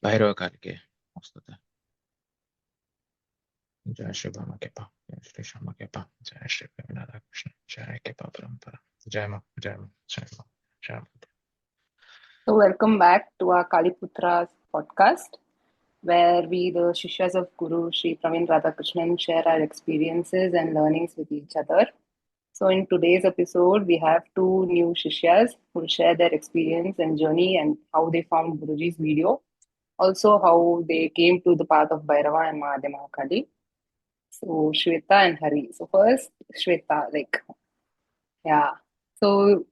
Bhairava karke mostota. Jai Shri Brahma Kepa, Jai Shri Shama Kepa, Jai Shri Praveen Radhakrishnan, Jai Kepa Parampara, Jai Ma, Jai Ma, Jai Ma, Jai Ma. So, welcome back to our Kaliputras podcast, where we, the shishyas of Guru Shri Praveen Radhakrishnan, share our experiences and learnings with each other. So, in today's episode, we have two new shishyas who will share their experience and journey and how they found Guruji's video. Also, how they came to the path of Bhairava and Mahadevakali. So, Shweta and Hari. So, first, Shweta, yeah. So,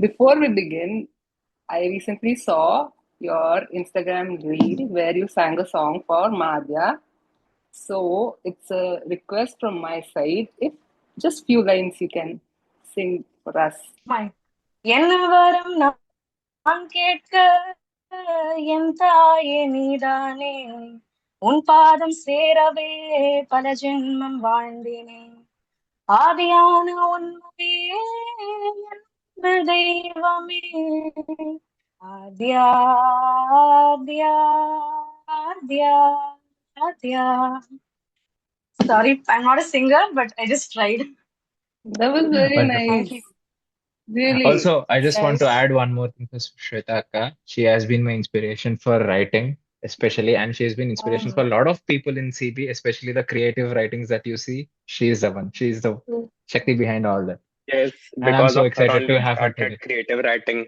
before we begin, I recently saw your Instagram reel where you sang a song for Madhya. So it's a request from my side. If just few lines you can sing for us. My என்னவரும் நான் கேட்க என் தாயே நீதானே உன் பாதம் சேரவே பல ஜென்மம் வாழ்ந்தேனே ஆதியான உண்மையே அன்பு தெய்வமே Adhya Adhya Adhya Adhya. Sorry, I'm not a singer, but I just tried. That was very Wonderful. nice. Thank you. Really. Also, I just want to Yes. add one more thing for Shweta Akka. She has been my inspiration for writing, especially, and she has been inspiration for a lot of people in CB, especially the creative writings that you see. She is the one. She is the Shakti behind all that. Yes, And I'm because so of her excited only to I have her started today. creative writing.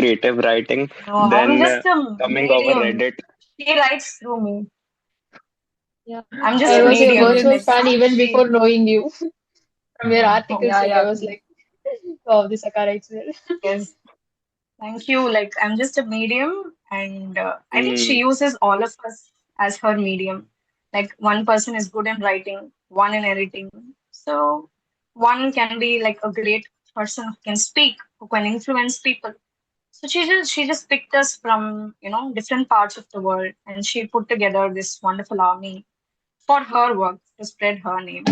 Creative writing. No, I'm Then just a coming over medium. Reddit. She writes through me. Yeah, I'm just I a was your medium. virtual Like, fan even she, before knowing you. From your Mhm. articles, Yeah, like yeah. I was like, oh, this Akka writes well. yes, thank you. Like, I'm just a medium, and I think she Mm, uses all of us as her medium. Like, one person is good in writing, one in editing. So, one can be like a great person who can speak, who can influence people. So she just picked us from different parts of the world, and she put together this wonderful army for her work to spread her name.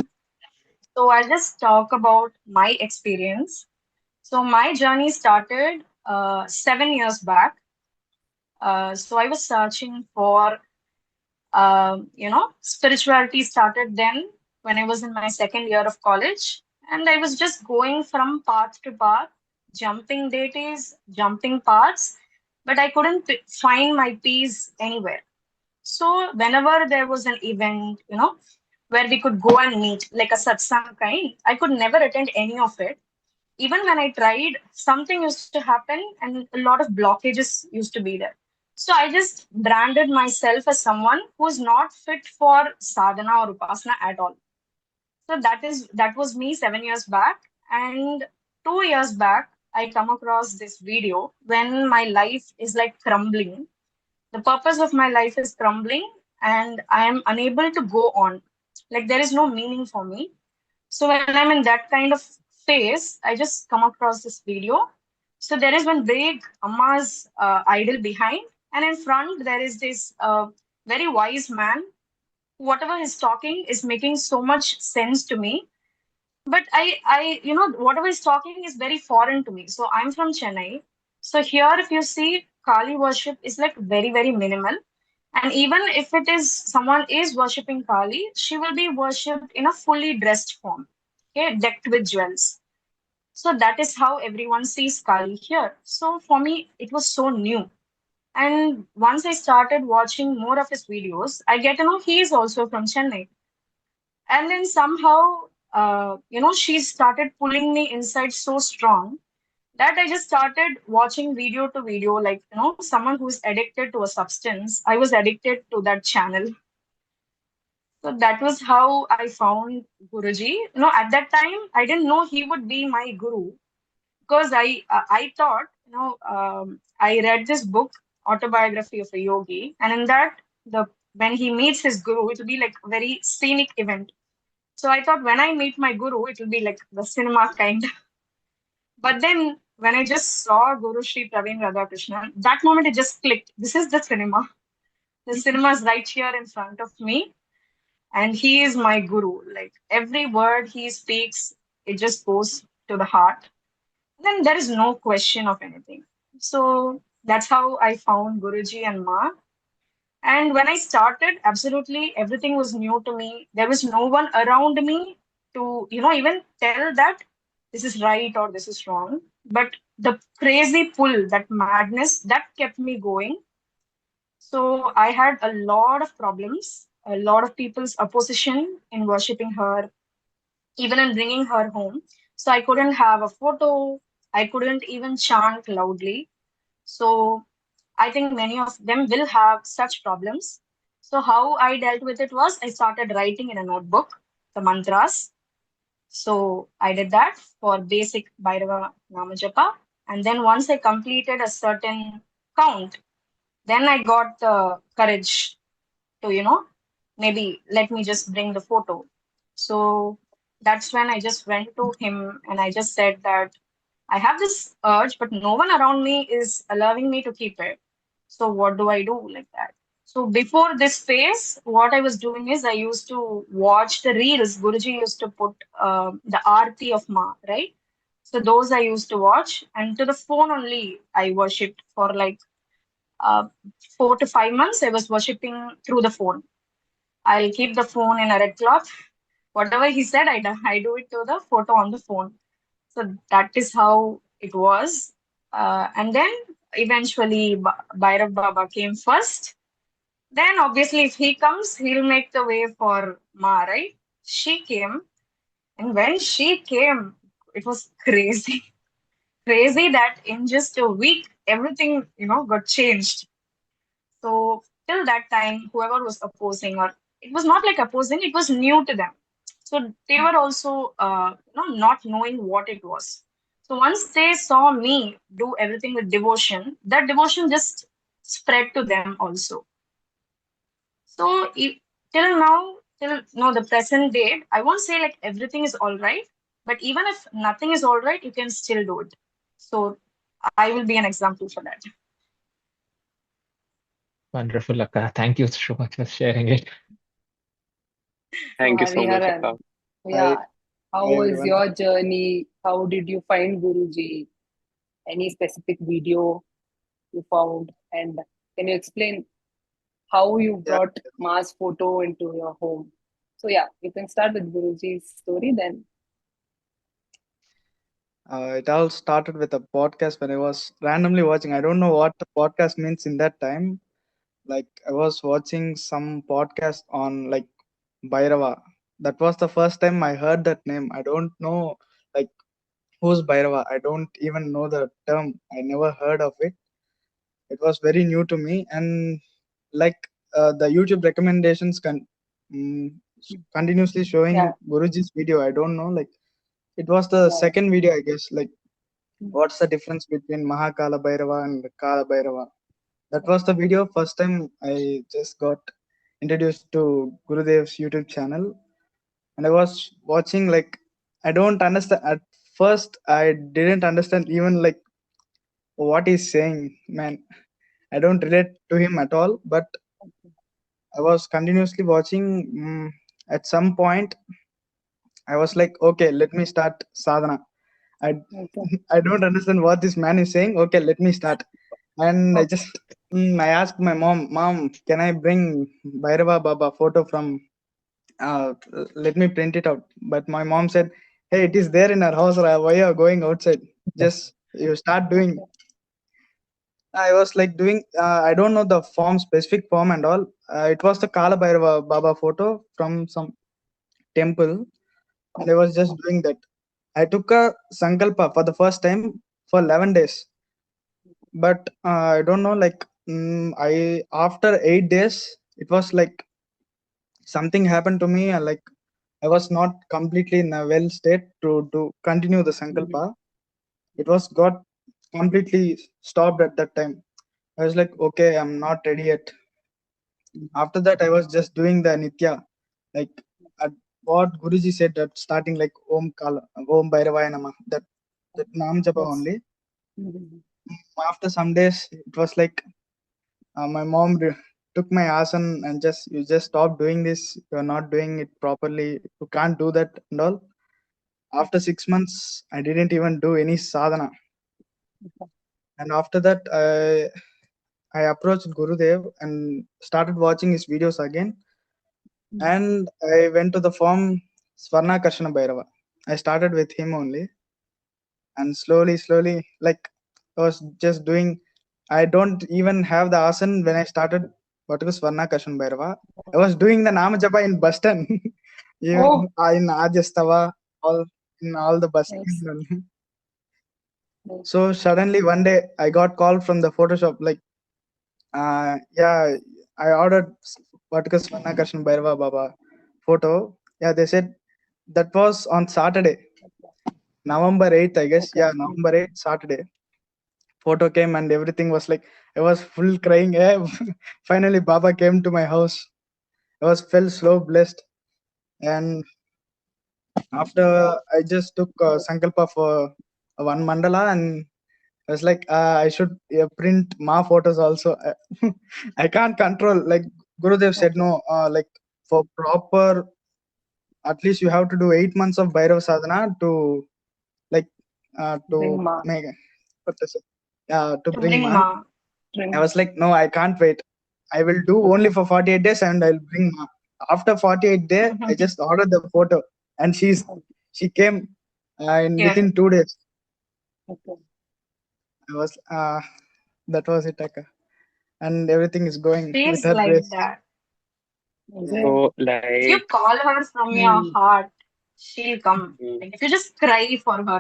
So I'll just talk about my experience. So my journey started 7 years back. So I was searching for, spirituality started then when I was in my second year of college. And I was just going from path to path, jumping deities, jumping paths, but I couldn't find my peace anywhere. So whenever there was an event, where we could go and meet, like a satsang kind, I could never attend any of it. Even when I tried, something used to happen and a lot of blockages used to be there. So I just branded myself as someone who's not fit for sadhana or upasana at all. So that was me 7 years back. And 2 years back, I come across this video when my life is like crumbling. The purpose of my life is crumbling and I am unable to go on. Like there is no meaning for me. So when I'm in that kind of phase, I just come across this video. So there is one big Amma's idol behind, and in front there is this very wise man. Whatever he's talking is making so much sense to me. But whatever he's talking is very foreign to me. So I'm from Chennai. So here, if you see, Kali worship is like very, very minimal. And even if it is someone is worshipping Kali, she will be worshipped in a fully dressed form, okay, decked with jewels. So that is how everyone sees Kali here. So for me, it was so new. And once I started watching more of his videos, I get to know he is also from Chennai. And then somehow, she started pulling me inside so strong that I just started watching video to video, like, someone who's addicted to a substance. I was addicted to that channel. So that was how I found Guruji. At that time, I didn't know he would be my guru because I thought, I read this book, Autobiography of a Yogi, and in that, the when he meets his guru, it will be like a very scenic event. So I thought when I meet my guru, it will be like the cinema kind. But then when I just saw Guru Shri Praveen Radhakrishnan, that moment it just clicked. This is the cinema. The cinema is right here in front of me, and he is my guru. Like every word he speaks, it just goes to the heart. Then there is no question of anything. So That's how I found Guruji and Ma. And when I started, absolutely everything was new to me. There was no one around me to, even tell that this is right or this is wrong. But the crazy pull, that madness, that kept me going. So I had a lot of problems, a lot of people's opposition in worshipping her, even in bringing her home. So I couldn't have a photo. I couldn't even chant loudly. So I think many of them will have such problems. So how I dealt with it was I started writing in a notebook the mantras. So I did that for basic Bhairava Namajapa. And then once I completed a certain count, then I got the courage to, maybe let me just bring the photo. So that's when I just went to him and I just said that I have this urge, but no one around me is allowing me to keep it. So what do I do like that? So before this phase, what I was doing is I used to watch the reels. Guruji used to put the Aarti of Ma, right? So those I used to watch, and to the phone only I worshipped for like uh, 4 to 5 months. I was worshipping through the phone. I'll keep the phone in a red cloth. Whatever he said, I do it to the photo on the phone. So that is how it was. And then eventually Bhairav Baba came first. Then obviously if he comes, he'll make the way for Ma, right? She came. And when she came, it was crazy. Crazy that in just a week, everything, got changed. So till that time, whoever was opposing, or it was not like opposing, it was new to them. So they were also, not knowing what it was. So once they saw me do everything with devotion, that devotion just spread to them also. So till now, till no the present date, I won't say like everything is all right, but even if nothing is all right, you can still do it. So I will be an example for that. Wonderful, Akka. Thank you so much for sharing it. So Thank you so much, Hariharan, Akka. yeah, how Hi was everyone. your journey? How did you find Guruji? Any specific video you found? And can you explain how you Yeah, brought Ma's photo into your home? So yeah, you can start with Guruji's story then. it all started with a podcast when I was randomly watching. I don't know what the podcast means in that time. Like I was watching some podcast on like Bhairava. That was the first time I heard that name. I don't know like who's Bhairava. I don't even know the term. I never heard of it. It was very new to me, and like the YouTube recommendations mm, continuously Yeah. showing Guruji's video. I don't know like it was the Yeah. second video, I guess. Like what's the difference between Mahakala Bhairava and Kala Bhairava? That was the video first time I just got introduced to Gurudev's YouTube channel, and I was watching like I don't understand at first. I didn't understand even like what he's saying. Man, I don't relate to him at all. But I was continuously watching. At some point, I was like, okay, let me start sadhana. I Okay. I don't understand what this man is saying. Okay, let me start. And Okay. I asked my mom, can I bring Bhairava Baba photo from? Let me print it out. But my mom said, hey, it is there in our house. Why are you going outside? Just you start doing. Okay. I was like doing. I don't know the form, specific form and all. It was the Kala Bhairava Baba photo from some temple, and I was just doing that. I took a sankalpa for the first time for 11 days, but I don't know. Like I after 8 days, it was like something happened to me. Like I was not completely in a well state to continue the Mhm. sankalpa. It was got completely stopped at that time. I was like, okay, I'm not ready yet. After that, I was just doing the nitya, like at what Guruji said that starting like Om Kala, Om Bhairavaya Namah, that Nam Japa Yes. only. Mhm. After some days, it was like my mom took my asan and you just stop doing this. You're not doing it properly. You can't do that and all. After 6 months, I didn't even do any sadhana. And after that, I approached Gurudev and started watching his videos again. And I went to the form Swarnakarshana Bhairava. I started with him only, and slowly, like I was just doing. I don't even have the asan when I started Batuka Swarnakarshana Bhairava. I was doing the Nama Japa in bus stand, even in Ajastava, all the bus Nice. stands. Nice. So suddenly one day I got called from the Photoshop, like, yeah, I ordered Batuka Swarnakarshana Bhairava Baba photo. Yeah, they said that was on Saturday, November 8th, I guess. Okay. Yeah, November 8th, Saturday. Photo came and everything was like, I was full crying. Yeah. Finally, Baba came to my house. I was felt so blessed. And after I just took Sankalpa for one mandala, and I was like, I should print Ma photos also. I can't control. Like Gurudev said, no, like for proper, at least you have to do 8 months of Bhairava sadhana to like Bring to Ma. make what to say, to To bring bring Ma. Ma. I was like, no, I can't wait. I will do only for 48 days and I'll bring Ma. After 48 days, I just ordered the photo and she came in Yeah. within 2 days. Okay. I was that was it, Akka. And everything is going with She's her like grace. that. Is Yeah. it? So, If you like, call her from your heart, she'll come. mm, Like if you just cry for her,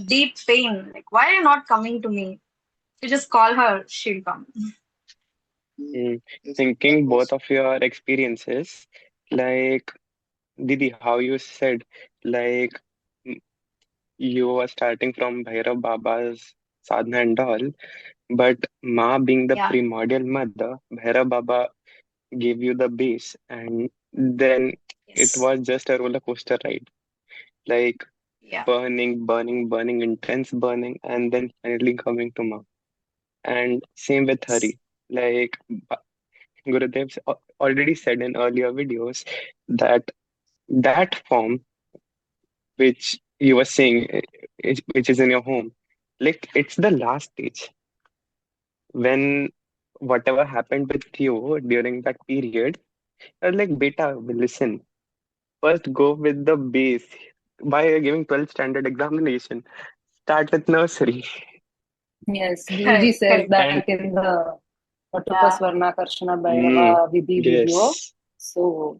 deep pain, like why are you not coming to me? If you just call her, she'll come. mm, Yes, that thinking both was. of your experiences, like, Didi, how you said, like, mm, you were starting from Bhairav Baba's sadhana and all, but Ma being the Yeah. primordial mother, Bhairav Baba gave you the base, and then it Yes. was just a roller coaster ride, like Yeah. burning, intense burning, and then finally coming to Ma. And same with Hari. Like Gurudev already said in earlier videos that that form which you were saying, which is in your home, like it's the last stage when whatever happened with you during that period, you're like, beta, listen, first go with the base. By giving 12th standard examination, start with nursery. Yes, Guruji Correct. says Correct. And that in the Batuka Yeah. Swarnakarshana mm, Bhairava Vidhi video. yes. So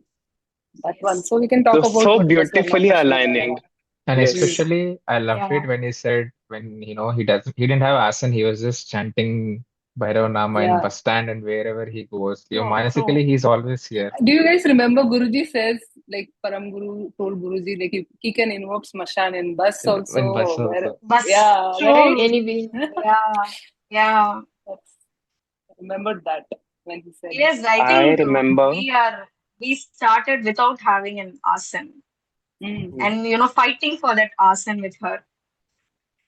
that one. Yes. So we can So, talk about so Batuka beautifully Swarnakarshana aligning. Bhairava. And Mm. Yes. especially, I loved Yeah. it when he said when he didn't have asan, he was just chanting Bhairav Nama in Yeah. bus stand and wherever he goes. True. Manisically, True. he's always here. Do you guys remember Guruji says like Param Guru told Guruji like he can invoke Smashan in bus In bus also where also. Bus. yeah, right? True. Anyway, Yeah. Yeah. That's, I remembered that when he said Yes, I I think remember. we started without having an asan mm. mm, and fighting for that asan with her.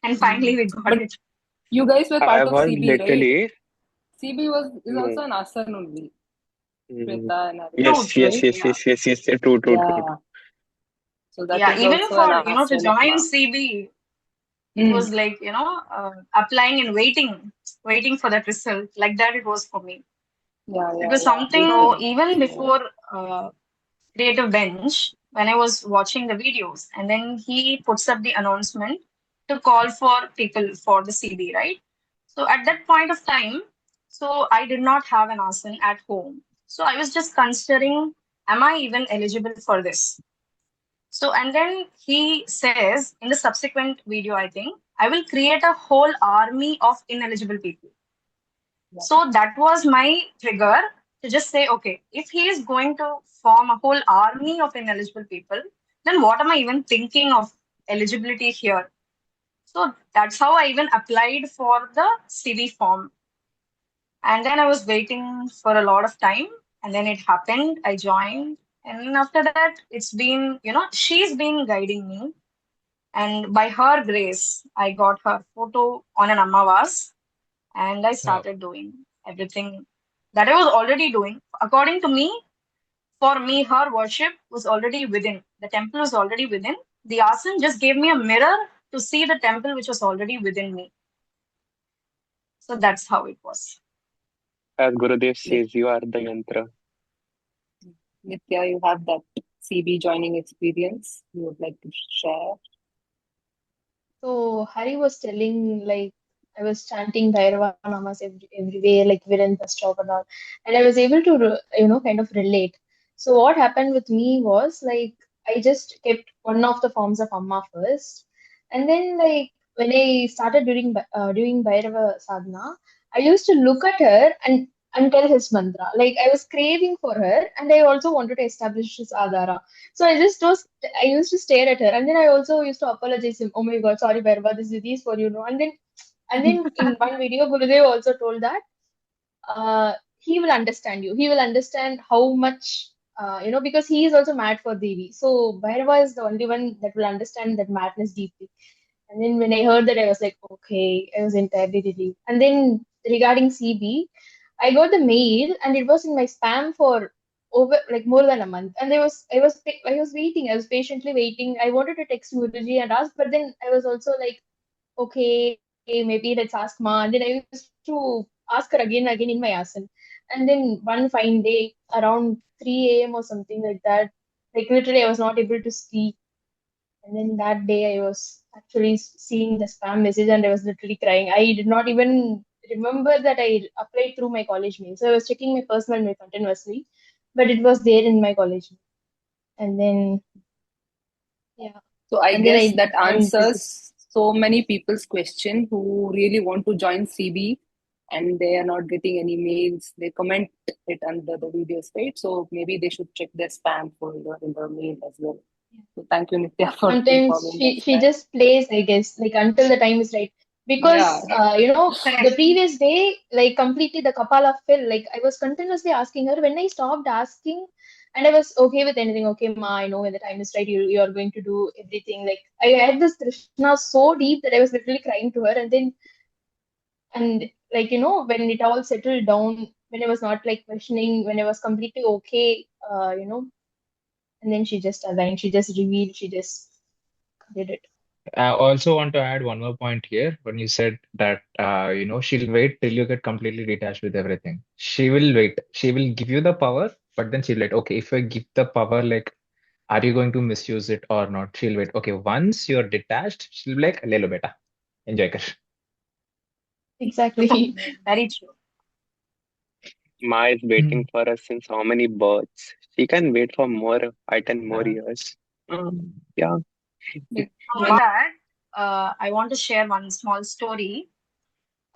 And finally Mm. we got But it. you guys were I part of was CB, right? literally. CB is also No. an Asan only. Mm, Shweta and True, Arvind, yes, true. yes, right? yes, Yeah. yes, yes, yes. True, true, true. Yeah. So that Yeah. is Even also an for, to Asan of join Ma. CB, it Mm. was like, applying and waiting for that result. Like that it was for me. Yeah, It yeah, was yeah. something. So Waiting. even Yeah. before Creative Bench, when I was watching the videos, and then he puts up the announcement to call for people for the CB, right? So at that point of time, so I did not have an asan at home. So I was just considering, am I even eligible for this? So, and then he says in the subsequent video, I think, I will create a whole army of ineligible people. Yeah. So that was my trigger to just say, okay, if he is going to form a whole army of ineligible people, then what am I even thinking of eligibility here? So that's how I even applied for the CV form. And then I was waiting for a lot of time. And then it happened. I joined. And after that, it's been, she's been guiding me. And by her grace, I got her photo on an Amavas and I Oh, started doing everything that I was already doing. According to me, for me, her worship was already within. The temple was already within. The asan just gave me a mirror to see the temple which was already within me. So that's how it was. As Gurudev Nit- says, you are the yantra. Nitya, you have that CB joining experience you would like to share? So Hari was telling like I was chanting Bhairava namas everywhere, like within the stop and all, and I was able to kind of relate. So what happened with me was like I just kept one of the forms of Amma first, and then like when I started doing Bhairava sadhana, I used to look at her and tell his mantra. Like I was craving for her, and I also wanted to establish his adhara. So I used to stare at her, and then I also used to apologize him. Oh my God, sorry, Bhairava, this is these for you, no. And then in one video, Gurudev also told that he will understand you. He will understand how much because he is also mad for Devi. So Bhairava is the only one that will understand that madness deeply. And then when I heard that, I was like, okay, I was entirely relieved. And then regarding CB, I got the mail and it was in my spam for over like more than a month. And I was waiting. I was patiently waiting. I wanted to text Guruji and ask, but then I was also like, okay, maybe let's ask Ma. And then I used to ask her again in my asan. And then one fine day around 3 a.m. or something like that, like literally I was not able to sleep. And then that day I was actually seeing the spam message and I was literally crying. I did not even remember that I applied through my college mail. So I was checking my personal mail continuously, but it was there in my college mail. And then, yeah. So I And then guess I that joined this. answers so many people's question who really want to join CB and they are not getting any mails. They comment it under the videos, right? So maybe they should check their spam folder in the mail as well. So thank you, Nitya, for Sometimes informing she us she that. just plays, I guess, like until the time is right. Yeah. Because the previous day, like completely the Kapala fell. Like I was continuously asking her when I stopped asking, and I was okay with anything. Okay, Ma, I know when the time is right, you are going to do everything. Like I had this Krishna so deep that I was literally crying to her, and like when it all settled down, when I was not like questioning, when I was completely okay, and then she just aligned, she just revealed, she just did it. I also want to add one more point here. When you said that, she'll wait till you get completely detached with everything. She will wait. She will give you the power, but then she'll wait. Okay, if I give the power, like, are you going to misuse it or not? She'll wait. Okay, once you're detached, she'll be like, le lo beta, enjoy kar. Exactly. Very true. Ma is waiting Hmm. for us since how many births? She can wait for more, 5, 10 more Uh, years. Yeah. For that, I want to share one small story.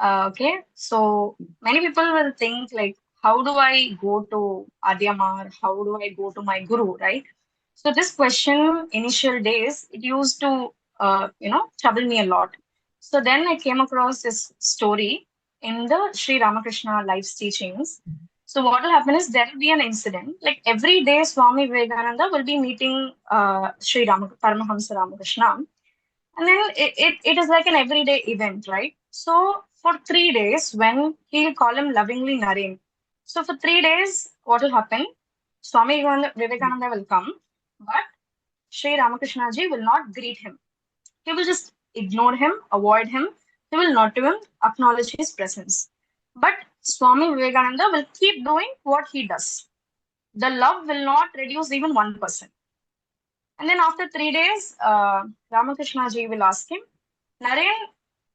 Okay, so many people will think like, how do I go to Adyamar? How do I go to my guru, right? So this question, initial days, it used to, trouble me a lot. So then I came across this story in the Sri Ramakrishna Life's teachings. So what will happen is there will be an incident. Like every day, Swami Vivekananda will be meeting Sri Paramahamsa Ramakrishna, and then it is like an everyday event, right? So for 3 days, when he'll call him lovingly Naren. So for 3 days, what will happen? Swami Vivekananda will come, but Sri Ramakrishna ji will not greet him. He will just ignore him, avoid him. He will not even acknowledge his presence. But Swami Vivekananda will keep doing what he does. The love will not reduce even 1%. And then after 3 days, Ramakrishna ji will ask him, Naren,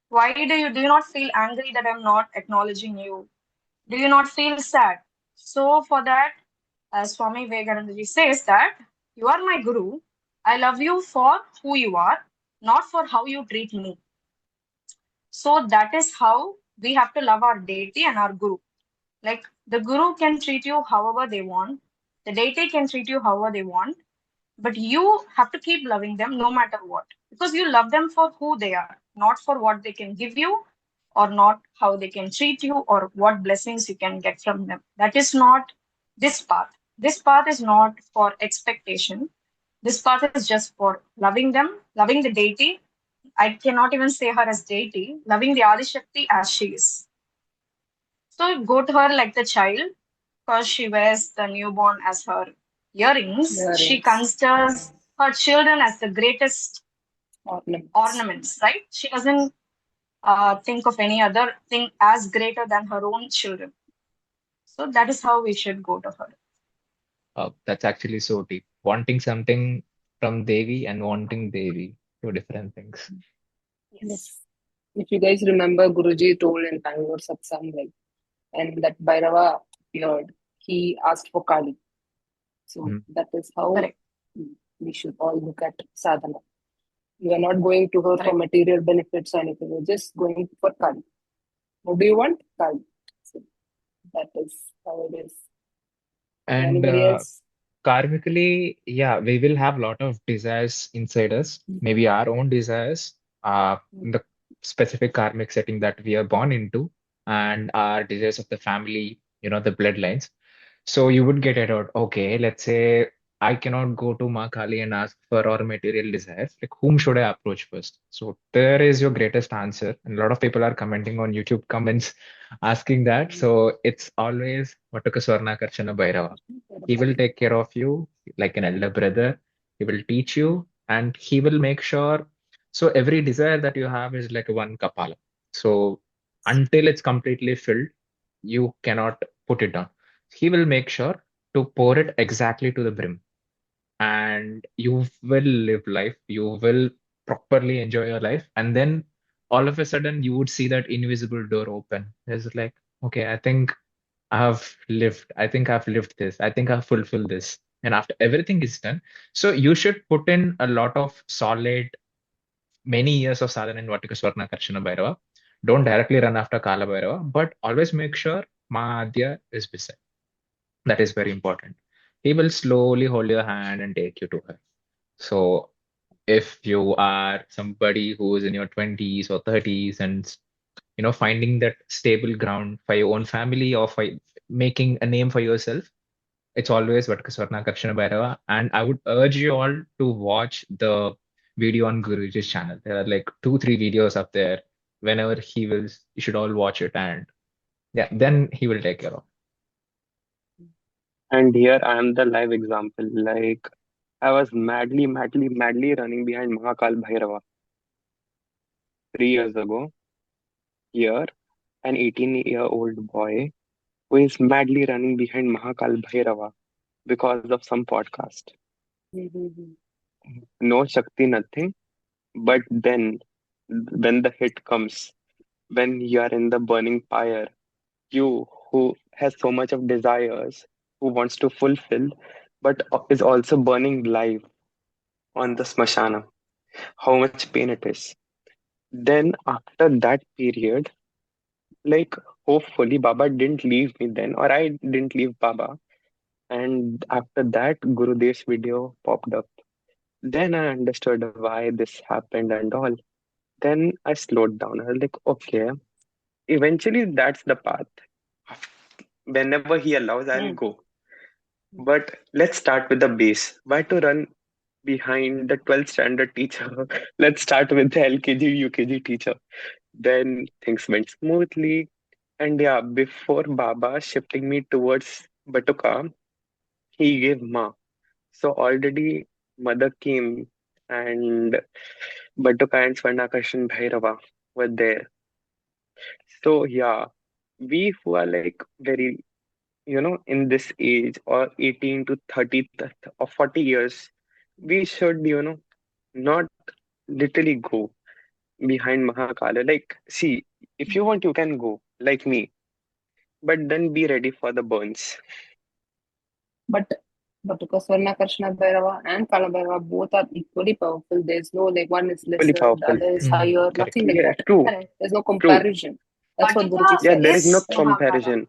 why do you not feel angry that I'm not acknowledging you? Do you not feel sad? So for that, Swami Vivekananda ji says that you are my guru. I love you for who you are, not for how you treat me. So that is how we have to love our deity and our guru. Like the guru can treat you however they want, the deity can treat you however they want, but you have to keep loving them no matter what, because you love them for who they are, not for what they can give you, or not how they can treat you, or what blessings you can get from them. That is not this path. This path is not for expectation. This path is just for loving them, loving the deity. I cannot even say her as deity, loving the Adi Shakti as she is. So go to her like the child, because she wears the newborn as her earrings. She Earrings, considers her children as the greatest ornaments. ornaments, right? She doesn't think of any other thing as greater than her own children. So that is how we should go to her. That's actually so deep. Wanting something from Devi and wanting Devi, two different things. Yes. Yes. If you guys remember, Guruji told in Bangalore Satsang, like, and that Bhairava appeared, he asked for Kali. So Mm. that is how Correct. we should all look at sadhana. We are not going to her for Correct. material benefits or anything. We're just going for Kali. What do you want? Kali. So that is how it is. And Anybody else? karmically, yeah, we will have a lot of desires inside us, maybe our own desires, in the specific karmic setting that we are born into, and our desires of the family, the bloodlines. So you would get it out. Okay, let's say I cannot go to Ma Kali and ask for our material desires. Like, whom should I approach first? So there is your greatest answer. And a lot of people are commenting on YouTube comments asking that. So it's always Batuka Swarnakarshana Bhairava. He will take care of you like an elder brother. He will teach you and he will make sure. So every desire that you have is like one kapala. So until it's completely filled, you cannot put it down. He will make sure to pour it exactly to the brim, and you will live life. You will properly enjoy your life, and then all of a sudden you would see that invisible door open. It's like, okay, I think I have lived. I think I've lived this. I think I've fulfilled this. And after everything is done, so you should put in a lot of solid, many years of sadhana in Vatika Swarna Karshana Bhairava. Don't directly run after Kala Bhairava, but always make sure Mahadya is beside. That is very important. He will slowly hold your hand and take you to her. So if you are somebody who is in your 20s or 30s and finding that stable ground for your own family or for making a name for yourself, it's always Vatkaswarna Karshana Bhairava. And I would urge you all to watch the video on Guruji's channel. There are like 2, 3 videos up there. Whenever he wills, you should all watch it, and yeah, then he will take care of. And here I am the live example. Like I was madly, madly, madly running behind Mahakal Bhairava 3 years ago. Here, an 18-year-old boy who is madly running behind Mahakal Bhairava because of some podcast. No Shakti, nothing. But then, when the hit comes, when you are in the burning fire, you who has so much of desires, who wants to fulfill, but is also burning live on the smashana, how much pain it is. Then, after that period, like hopefully Baba didn't leave me then, or I didn't leave Baba. And after that, Gurudev's video popped up. Then I understood why this happened and all. Then I slowed down. I was like, okay, eventually that's the path. Whenever he allows, I'll go. But let's start with the base. Why to run behind the 12th standard teacher? Let's start with the LKG, UKG teacher. Then things went smoothly. And yeah, before Baba shifting me towards Batuka, he gave Ma. So already mother came and Batuka and Swarnakarshana Bhairava were there. So yeah, we who are like very, in this age or 18 to 30 or 40 years, we should, not literally go behind Mahakala. Like, see, if you want, you can go, like me, but then be ready for the burns. But because Swarnakarshana Bhairava and Kala Bhairava both are equally powerful. There's no like one is Equally lesser, the powerful. other is higher, Correct. nothing like Yeah, that. true, Correct. There's no true. comparison. That's what Batuka Guruji Yeah, there says. is no is Mahakala. comparison.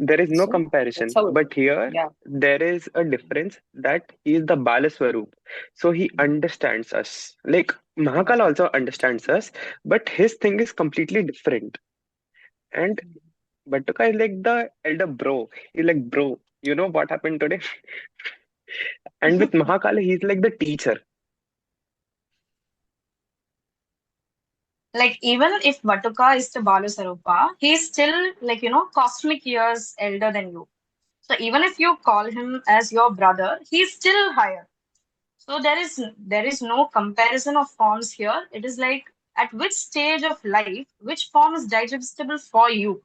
There is no So that's comparison. how it But is. here, Yeah. there is a difference that he is the Balaswarup. So he understands us. Like, Mahakal also understands us, but his thing is completely different. And Batuka is like the elder bro. He's like, bro, you know what happened today? And with Mahakala, he's like the teacher. Like even if Batuka is the Balasarupa, he's still like cosmic years elder than you. So even if you call him as your brother, he's still higher. So there is no comparison of forms here. It is like at which stage of life, which form is digestible for you,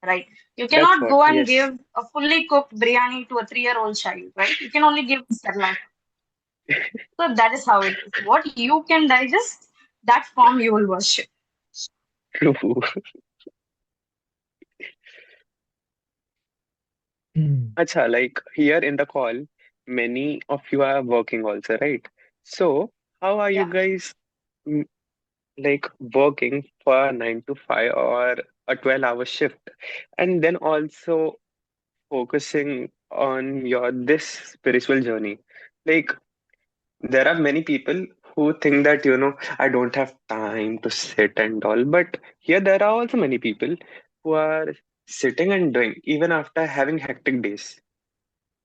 right? You That's cannot what, go and yes. give a fully cooked biryani to a 3-year-old child, right? You can only give Cerelac. So that is how it is. What you can digest, that form you will worship. True. Hmm. Acha, like here in the call, many of you are working also, right? So, how are you Yeah. guys mm, like working for a 9 to 5 or a 12-hour shift, and then also focusing on your this spiritual journey? Like, there are many people who think that, I don't have time to sit and all, but here there are also many people who are sitting and doing even after having hectic days.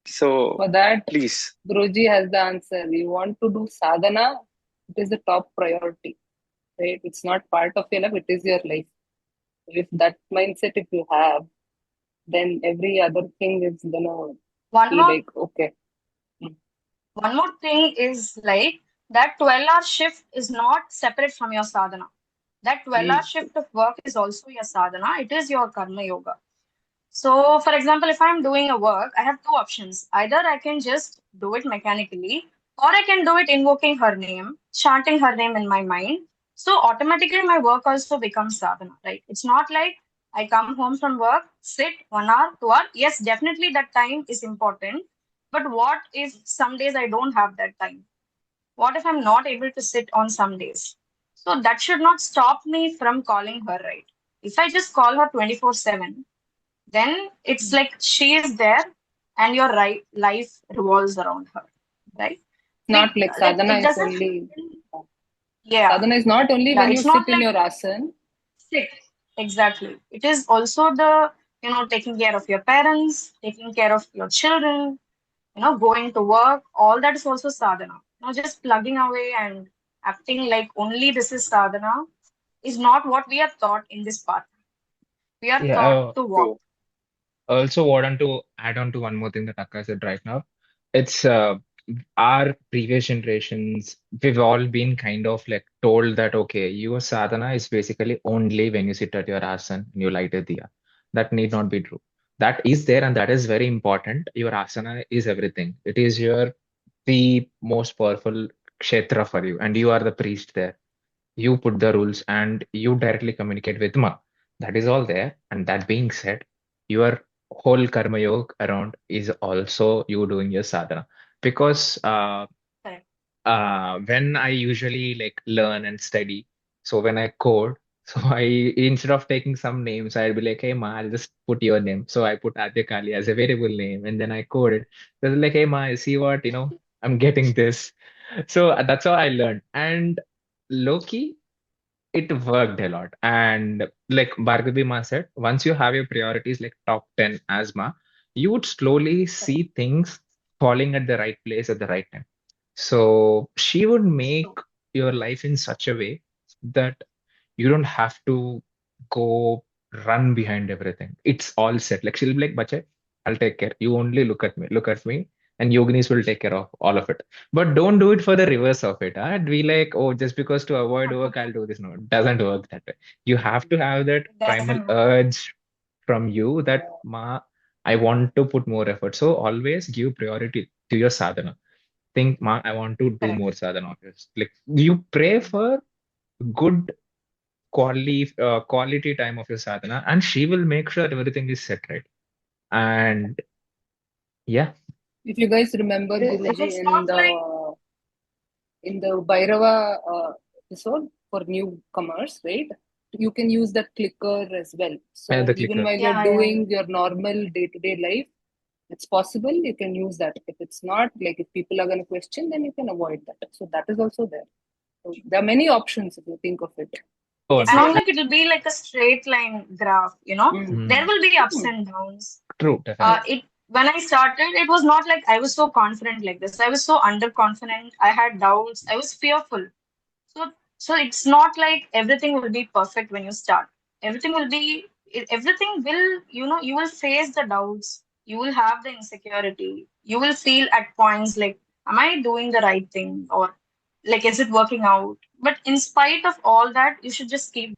So, For that, please. Guruji has the answer. You want to do sadhana, it is the top priority, right? It's not part of your life, it is your life. If that mindset if you have, then every other thing is gonna One be more like okay. Mm. one more thing is like that 12-hour shift is not separate from your sadhana. That 12-hour shift of work is also your sadhana. It is your karma yoga. So, for example, if I'm doing a work, I have two options. Either I can just do it mechanically, or I can do it invoking her name, chanting her name in my mind. So, automatically, my work also becomes sadhana, right? It's not like I come home from work, sit 1 hour, 2 hour. Yes, definitely that time is important. But what if some days I don't have that time? What if I'm not able to sit on some days? So, that should not stop me from calling her, right? If I just call her 24/7, then it's like she is there and your life revolves around her, right? Not like Like sadhana it is doesn't only happen. Yeah, sadhana is not only yeah. when you It's not sit in like your asana. sick. Exactly. It is also taking care of your parents, taking care of your children, going to work. All that is also sadhana. Just plugging away and acting like only this is sadhana is not what we are taught in this path. We are Yeah. taught to walk. True. Also, want to add on to one more thing that Akka said right now. It's our previous generations, we've all been kind of like told that, okay, your sadhana is basically only when you sit at your asana and you light a diya. That need not be true. That is there and that is very important. Your asana is everything. It is the most powerful kshetra for you, and you are the priest there. You put the rules and you directly communicate with Ma. That is all there. And that being said, your whole karma yoga around is also you doing your sadhana. Because Correct. when I usually like learn and study, so when I code, so I instead of taking some names, I'd be like, hey ma, I'll just put your name. So I put Adya Kali as a variable name and then I code it. So it's like, hey ma, see what, I'm getting this. So that's how I learned. And Loki, it worked a lot. And like Bhargavi Ma said, once you have your priorities like top 10 asthma, you would slowly Correct. see things falling at the right place at the right time. So she would make True. your life in such a way that you don't have to go run behind everything. It's all set. Like she'll be like, Bache, I'll take care. You only look at me, and Yoginis will take care of all of it. But don't do it for the reverse of it. Huh? Be like, oh, just because to avoid work, I'll do this. No, it doesn't work that way. You have to have that It primal doesn't work. urge from you that ma, I want to put more effort. So always give priority to your sadhana. Think, ma, I want to do Correct. more sadhana of yours. Like you pray for good quality time of your sadhana, and she will make sure everything is set right. And yeah, If you guys remember And Guruji it's not like in the Bhairava episode for newcomers, right? You can use that clicker as well. So the even clicker. while you're yeah, yeah, yeah. doing your normal day-to-day life, it's possible you can use that. If it's not, like if people are going to question, then you can avoid that. So that is also there. So there are many options if you think of it. Oh, It's not definitely. like it'll be like a straight line graph. Mm. There Mm, will be ups Mm. and downs. true, definitely. It When I started, it was not like I was so confident like this. I was so underconfident. I had doubts. I was fearful. So it's not like everything will be perfect when you start. Everything will, you will face the doubts. You will have the insecurity. You will feel at points like, am I doing the right thing? Or like, is it working out? But in spite of all that, you should just keep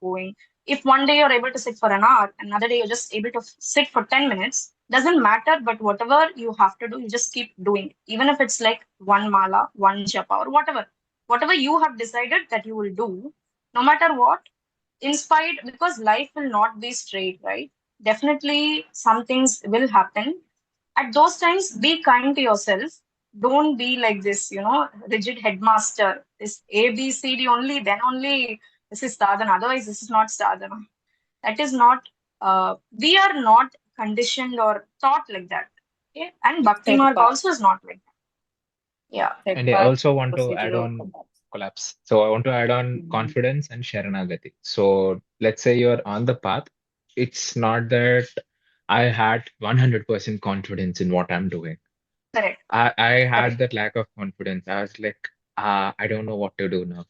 going. If one day you're able to sit for an hour, another day you're just able to sit for 10 minutes, doesn't matter. But whatever you have to do, you just keep doing, even if it's like one mala, one japa, or whatever you have decided that you will do, no matter what. In spite, because life will not be straight, right? Definitely some things will happen. At those times, be kind to yourself. Don't be like this, rigid headmaster. This A, B, C, D only, then only this is sadhana. Otherwise, this is not sadhana. That is not, we are not conditioned or taught like that. Okay? And Bhakti Set Marg path. also is not like that. Yeah. Set And I path, also want to add procedural on collapse. collapse. So I want to add on Mhm. confidence and Sharanagati. So let's say you're on the path. It's not that I had 100% confidence in what I'm doing. Correct. I had Correct. that lack of confidence. I was like, I don't know what to do now.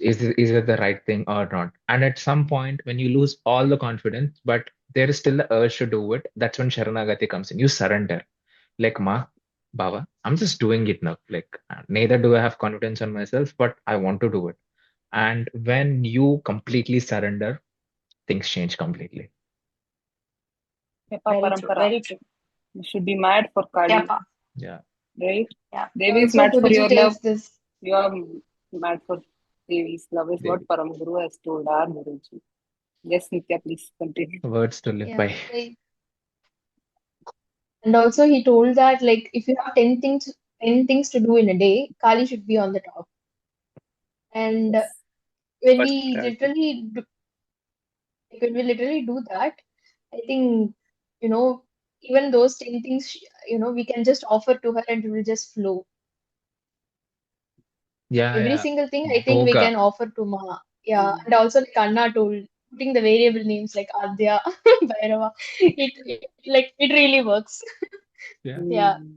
Is it the right thing or not? And at some point, when you lose all the confidence, but there is still the urge to do it, that's when Sharanagati comes in. You surrender. Like, Ma, Baba, I'm just doing it now. Like, neither do I have confidence on myself, but I want to do it. And when you completely surrender, things change completely. Hepa Very true. parampara. Very true. You should be mad for Yeah, Kali, pa. Yeah. right? Yeah. Devi is Also, mad for Guruji your love. tells this. You are mad for Devi's love is what Devi. Param Guru has told our Guruji. Yes, Nitya, please continue. Words to live Yeah, by. like, and also he told that like if you have 10 things to do in a day, Kali should be on the top. And Yes. when First we priority. literally do, like, when we literally do that, I think you know even those 10 things we can just offer to her and it will just flow. Yeah, Every yeah. single thing I think we Bhoga. can offer to Ma. Yeah, Mm. and also like Anna told, putting the variable names like Adya, Bhairava, it really works. Yeah. Yeah. Mm.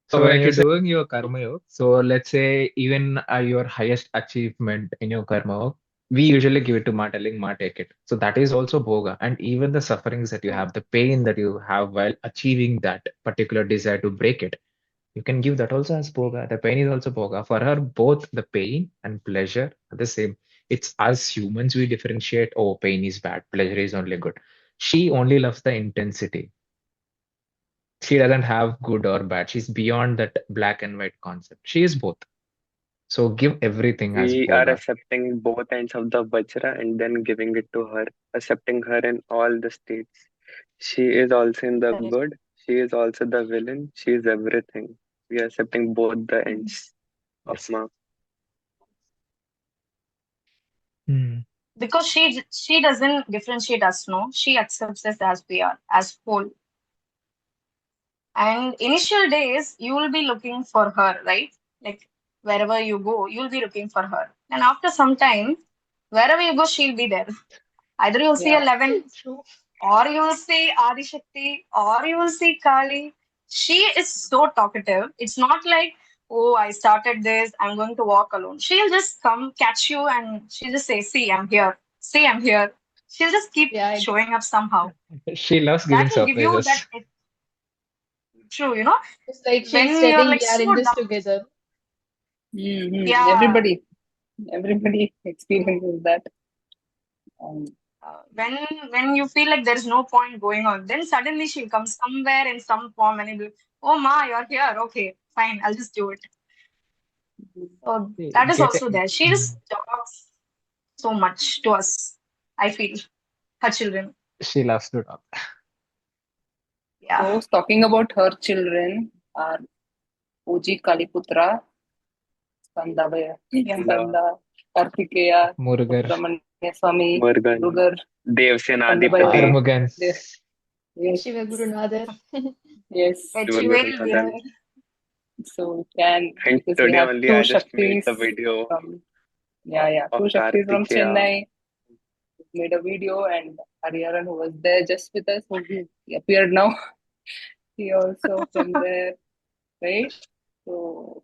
So when Like you're you said, doing your karma yoga, so let's say even your highest achievement in your karma yoga, we usually give it to Ma, telling Ma take it. So that is also bhoga, and even the sufferings that you have, the pain that you have while achieving that particular desire to break it, you can give that also as bhoga. The pain is also bhoga. For her, both the pain and pleasure are the same. It's us humans we differentiate. Oh, pain is bad, pleasure is only good. She only loves the intensity. She doesn't have good or bad. She's beyond that black and white concept. She is both. So give everything as we are bhoga. accepting both ends of the Vajra and then giving it to her, accepting her in all the states. She is also in the Very good, she is also the villain, she is everything. We are accepting both the Mhm. ends of Yes. Ma. Hmm. because she doesn't differentiate us, no, she accepts us as we are, as whole. And initial days you will be looking for her, right? Like, wherever you go you'll be looking for her, and after some time, wherever you go she'll be there. Either you'll see Yeah. 11, True. or you will see Adi Shakti, or you will see Kali. She is so talkative. It's not like, oh, I started this, I'm going to walk alone. She'll just come, catch you, and she'll just say, see, I'm here. See, I'm here. She'll just keep Yeah, showing up somehow. She loves That giving will give you that surprises. true, it's like she's when you're telling like we are so in this down. together. Mm-hmm. Yeah. Everybody experiences that. Um, When you feel like there is no point going on, then suddenly she'll come somewhere in some form and you'll be, oh ma, you're here. Okay, fine, I'll just do it. So that is Get it. also there. She just talks so much to us, I feel, her children. She loves to talk. Yeah. so, talking about her children are OG Kaliputra, Skandavaya, Yeah. The Skanda, Kartikeya, Murugar, Subramanya Swami, Murugan, Murugar, Skandabhairavi. Devsenadipati, Armugan. Yes, yes, Shiva Gurunadar. yes. Vechivel Shivagurunadan. Viral. So, can And because we today have only two I just made Shaktis the video from, yeah, of two Shaktis from Kartikeya. Chennai. Made a video, and Hariharan, who was there just with us, he appeared now. He also from there, right? So,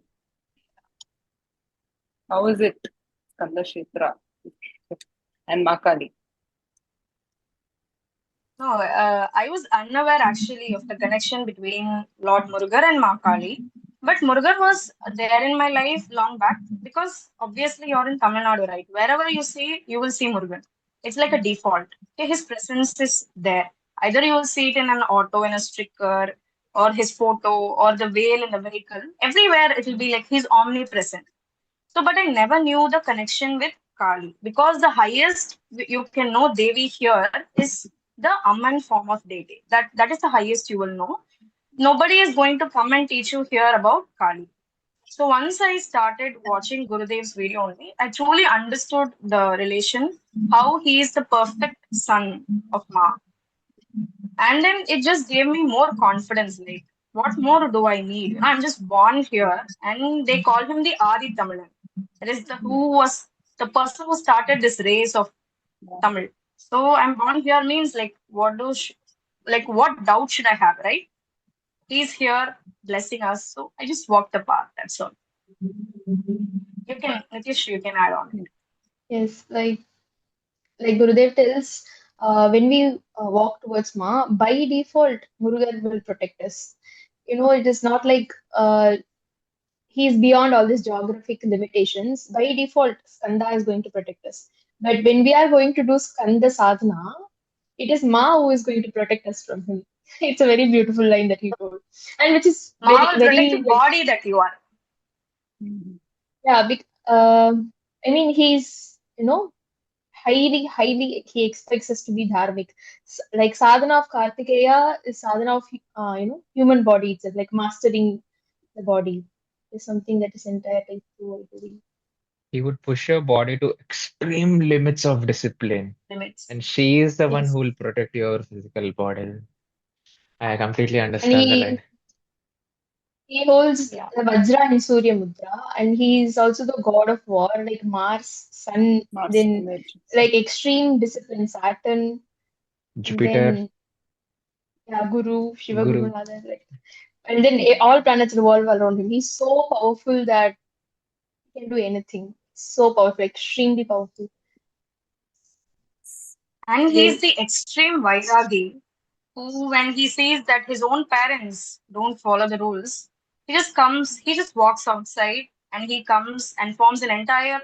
how is it, Skanda Kshetra and Makali? No, I was unaware actually of the connection between Lord Murugar and Makali. But Murugar was there in my life long back because obviously you're in Tamil Nadu, right? Wherever you see, you will see Murugar. It's like a default. Okay, his presence is there. Either you will see it in an auto, in a sticker, or his photo, or the veil in the vehicle. Everywhere it will be like he's omnipresent. So, but I never knew the connection with Kali because the highest you can know Devi here is the Amman form of deity. That is the highest you will know. Nobody is going to come and teach you here about Kali. So once I started watching Gurudev's video only, I truly understood the relation, how he is the perfect son of Ma. And then it just gave me more confidence. Like, what more do I need? I'm just born here, and they call him the Adi Tamilan. That is the person who started this race of Tamil. So I'm born here means like what doubt should I have, right? He's here blessing us. So I just walked the path. That's all. You can, Nitish, you can add on it. Yes, like Gurudev tells, when we walk towards Ma, by default, Murugan will protect us. It is not like he is beyond all these geographic limitations. By default, Skanda is going to protect us. But when we are going to do Skanda sadhana, it is Ma who is going to protect us from him. It's a very beautiful line that he told, and which is Ma will protect very the body that you are. yeah. I mean, he's highly he expects us to be dharmic. Like sadhana of Kartikeya is sadhana of human body itself, like mastering the body is something that is entirely true, I believe. He would push your body to extreme limits of discipline. Limits. And she is the one Yes. who will protect your physical body. I completely And understand the line. he holds Yeah. the Vajra and Surya Mudra, and he is also the god of war, like Mars, Sun, Mars then image. like extreme discipline, Saturn, and Jupiter, then yeah, Guru, Shiva Guru, Guru. Radha, like, and then all planets revolve around him. He's so powerful that he can do anything. So powerful, extremely powerful. And Then he's the extreme Vairagi who, when he sees that his own parents don't follow the rules, he just walks outside and he comes and forms an entire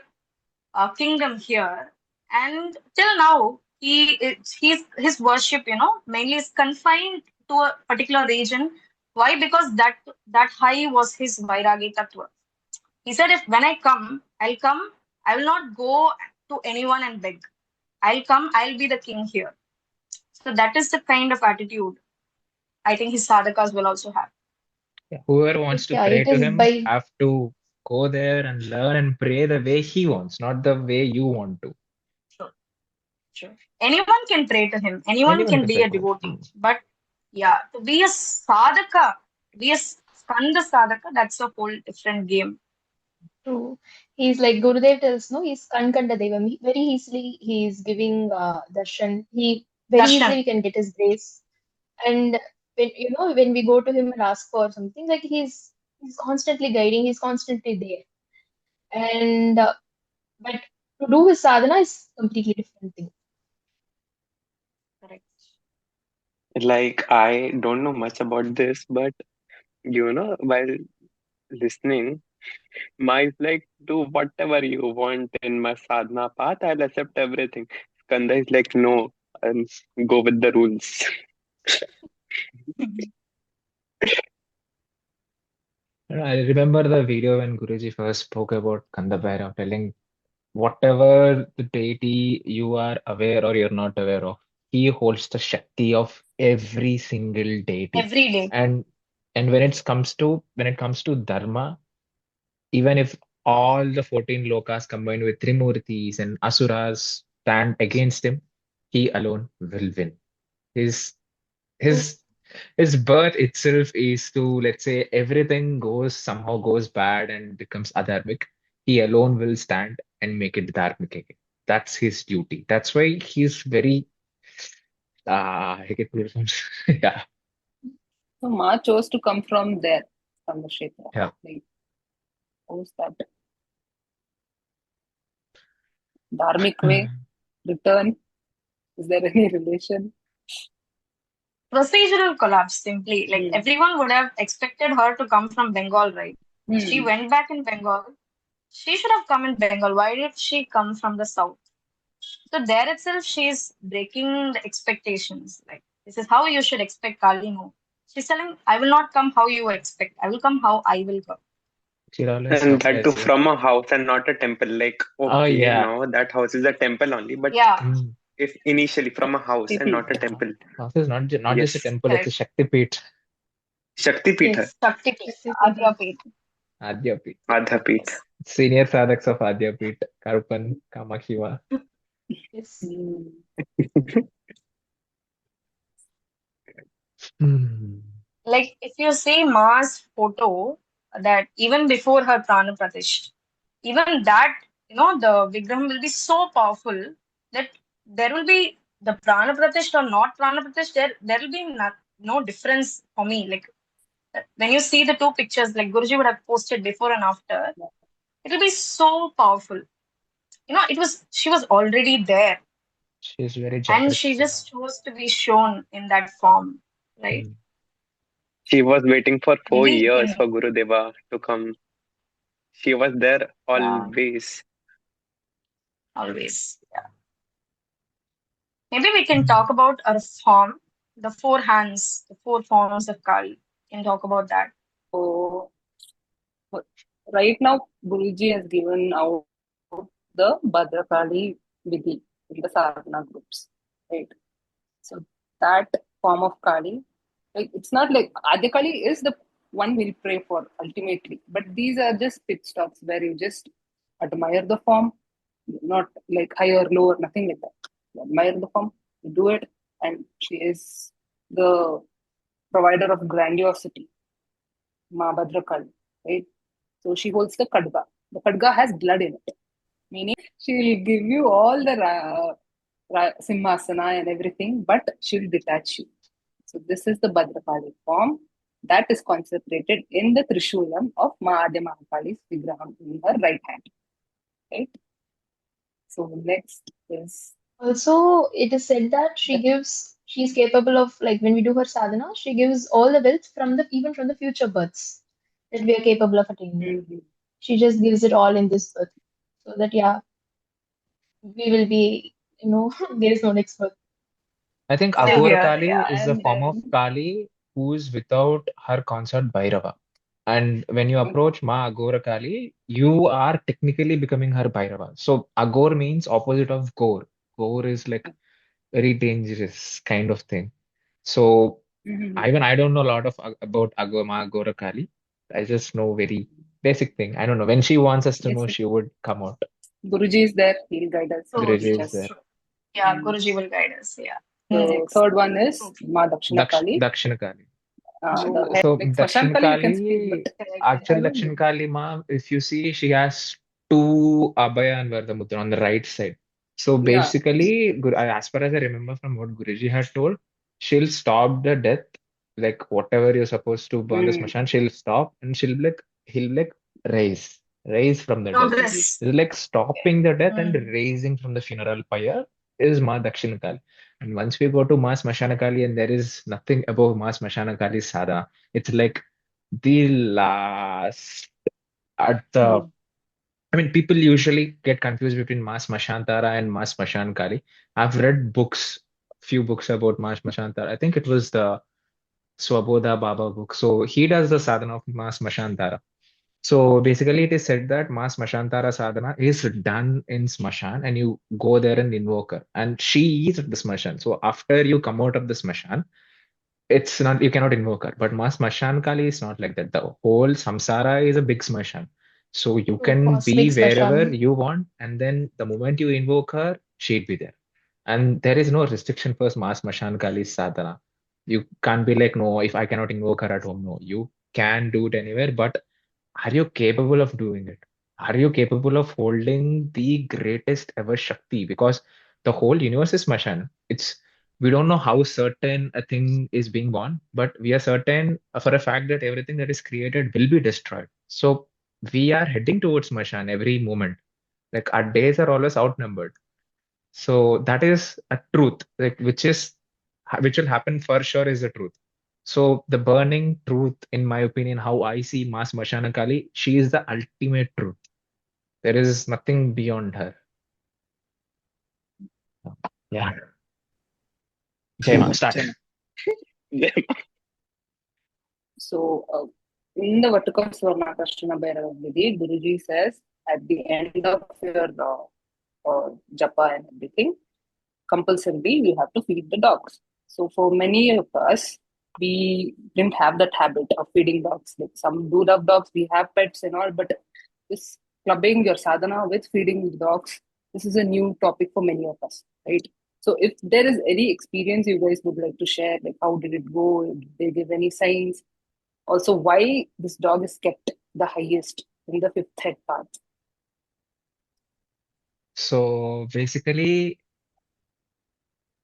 kingdom here. And till now, his worship, mainly is confined to a particular region. Why? Because that high was his Vairagi Tattva. He said, if when I come, I'll come. I will not go to anyone and beg. I'll come. I'll be the king here. So that is the kind of attitude I think his sadhakas will also have. Yeah, whoever wants to yeah, pray it to is him by have to go there and learn and pray the way he wants, not the way you want to. Sure, sure. Anyone can pray to him. Anyone Anyone can can be pray a to him. devotee. But yeah, to be a sadhaka, to be a skanda sadhaka, that's a whole different game. true. He's like Gurudev tells, no, he's Kankanda Devam. Very easily he is giving darshan. He very easily Darshan. we can get his grace. And when we go to him and ask for something, like he's constantly guiding, he's constantly there. And but to do his sadhana is completely different thing. Correct. Like, I don't know much about this, but while listening, my like, do whatever you want in my sadhana path, I'll accept everything. Skanda is like, no, and go with the rules. I remember the video when Guruji first spoke about Kanda Bhairava, telling whatever the deity you are aware or you're not aware of, he holds the Shakti of every single deity. Every day. And when it comes to Dharma, even if all the 14 lokas combined with Trimurtis and Asuras stand against him, he alone will win. His True. his his birth itself is to, let's say, everything somehow goes bad and becomes adharmic. He alone will stand and make it dharmic again. That's his duty. That's why he's very I get goosebumps. Yeah. So Ma chose to come from there, from the Kshetra. Yeah. Like, how's that? Dharmic way, return. Is there any relation? procedural collapse simply. Like everyone would have expected her to come from Bengal, right? She went back in Bengal. She should have come in Bengal. Why did she come from the south? So there itself, she's breaking the expectations. Like this is how you should expect Kali. No, she's telling, "I will not come how you expect. I will come how I will come." She always And talks that like too that. from a house and not a temple. Like, Oh okay, yeah. now that house is a temple only, but Yeah, Mm. if initially from a house and not a temple. House is not just a Yes. temple, it's a correct. Shakti Peeth. Shakti Pitha, Yes. Shakti Peeth, Yes, yes, Adya indeed. Peeth. Adya Peeth. Adha Pitha. Yes. Senior sadhaks of Adya Peeth. Karupan, Kamakhiva. Yes. Hmm. Like if you see Ma's photo, that even before her Prana Pratishtha, even that, the Vigraham will be so powerful that there will be the Prana Pratishtha or not Prana Pratishtha, there will be no difference for me. Like when you see the two pictures, like Guruji would have posted before and after, it will be so powerful. She was already there She's very and generous. she just chose to be shown in that form, right? Hmm. She was waiting for four Maybe years in, for Gurudeva to come. She was there yeah, always. always. Yeah. Maybe we can talk about a form, the four hands, the four forms of Kali. Can talk about that. So right now, Guruji has given out the Bhadrakali Vidhi in the sadhana groups, right? So that form of Kali, like it's not like Adya Kali is the one we'll pray for ultimately, but these are just pit stops where you just admire the form, not like high or low or nothing like that. You admire the form, you do it, and she is the provider of grandiosity, Ma Bhadrakali, right? So she holds the Kadga. The Kadga has blood in it, meaning she will give you all the Simhasana and everything, but she'll detach you. So this is the Bhadrakali form that is concentrated in the Trishulam of Mahadya Mahakali's Vigraham in her right hand. Right? So next is Also, it is said that she's capable of, like, when we do her sadhana, she gives all the wealth even from the future births that we are capable of attaining. Mhm. She just gives it all in this birth. So that, yeah, we will be, there is no next birth. I think Same Aghora here. Kali Yeah. is the and form of then Kali who's without her consort Bhairava. And when you approach Ma Aghora Kali, you are technically becoming her Bhairava. So Aghor means opposite of Gor. Gor is like very dangerous kind of thing. So Mhm. even I don't know a lot of about Ma Aghora Kali. I just know very basic thing. I don't know. When she wants us to Yes, know, yes. she would come out. Guruji is there, he'll guide us, True, he'll Guruji teach true, is us. there. true. Yeah, Mm. Guruji will guide us. Yeah. The Next. third one is Ma Dakshina Kali. Dakshina Kali. The head, So like Smashan Dakshin Kali, you can speak, but Kali, Correct, I actual correct. don't know. Dakshin Kali ma, if you see, she has two Abhaya and Vardhamudra on the right side. So Yeah. basically, as far as I remember from what Guruji had told, she'll stop the death, like whatever you're supposed to burn the Mm. smashan, she'll stop and he'll like raise from the death. Mhm. Progress. It's like stopping the death and Mm. raising from the funeral pyre is Ma Dakshin Kali. And once we go to Ma Smashana Kali, and there is nothing above Ma Smashana Kali Sada. It's like the last at the. Mm. I mean, people usually get confused between Mas Mashantara and Mas Mashankali. I've read few books about Mas Mashantara. I think it was the Swaboda Baba book. So he does the sadhana of Mas Mashantara. So basically, it is said that Mas Mashantara sadhana is done in Smashan, and you go there and invoke her. And she is at the Smashan. So after you come out of the Smashan, it's not, you cannot invoke her. But Mas Smashan Kali is not like that. The whole samsara is a big smashan. So you So can cosmic be wherever smashan. you want, and then the moment you invoke her, she'd be there. And there is no restriction for Mas Smashan Kali sadhana. You can't be like, no, if I cannot invoke her at home, no. You can do it anywhere, but are you capable of doing it? Are you capable of holding the greatest ever Shakti? Because the whole universe is Smashan. We don't know how certain a thing is being born, but we are certain for a fact that everything that is created will be destroyed. So we are heading towards Smashan every moment. Like our days are always outnumbered. So that is a truth, like which is which will happen for sure is the truth. So the burning truth, in my opinion, how I see Ma Smashana Kali, she is the ultimate truth. There is nothing beyond her. Yeah. Jai Ma, start. China. So, in the Batuka Swarnakarshana Bhairava Vidhi, Guruji says at the end of your japa and everything, compulsorily we have to feed the dogs. So, for many of us, we didn't have that habit of feeding dogs. Like some do love dogs, we have pets and all, but this clubbing your sadhana with feeding the dogs, this is a new topic for many of us, right? So, if there is any experience you guys would like to share, like how did it go? Did they give any signs? Also, why this dog is kept the highest in the fifth head path? So basically,